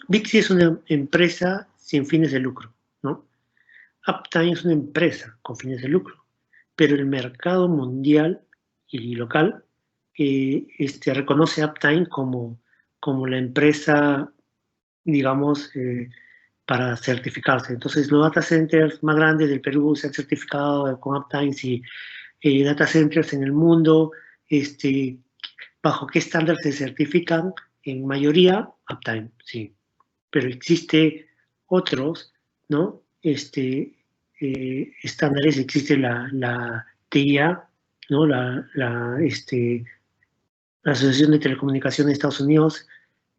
VIXI es una empresa sin fines de lucro, ¿no? Uptime es una empresa con fines de lucro, pero el mercado mundial y local reconoce Uptime como la empresa, digamos, para certificarse. Entonces, los data centers más grandes del Perú se han certificado con Uptime y data centers en el mundo, bajo qué estándar se certifican, en mayoría Uptime, sí. Pero existe otros, ¿no? Estándares, existe la TIA, ¿no? La Asociación de Telecomunicaciones de Estados Unidos,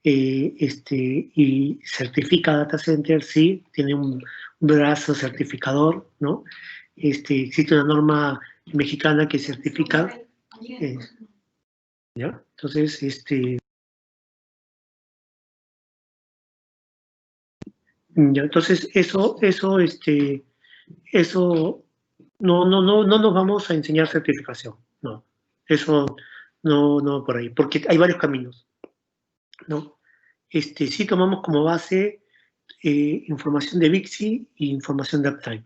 y certifica data center, sí, tiene un brazo certificador, ¿no? Existe una norma mexicana que certifica, ¿ya? Entonces, ya, entonces eso no nos vamos a enseñar certificación, no, eso no por ahí, porque hay varios caminos, ¿no? Sí tomamos como base información de VIXI y información de Uptime,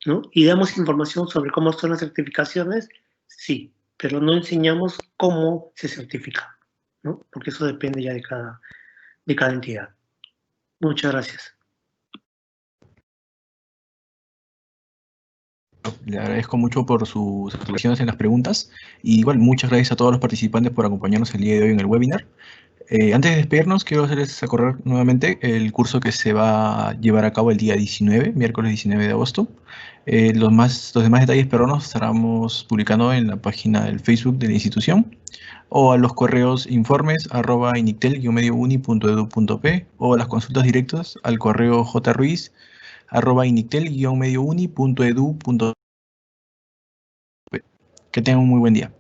¿no? Y damos información sobre cómo son las certificaciones, sí, pero no enseñamos cómo se certifica, ¿no? Porque eso depende ya de cada entidad. Muchas gracias. Le agradezco mucho por sus aclaraciones en las preguntas. Y igual, muchas gracias a todos los participantes por acompañarnos el día de hoy en el webinar. Antes de despedirnos, quiero hacerles acordar nuevamente el curso que se va a llevar a cabo el día 19, miércoles 19 de agosto. Los demás detalles peruanos estaremos publicando en la página del Facebook de la institución o a los correos informes@inictel-mediouni.edu.p o a las consultas directas al correo jruiz@inictel-mediouni.edu.p. Que tengan un muy buen día.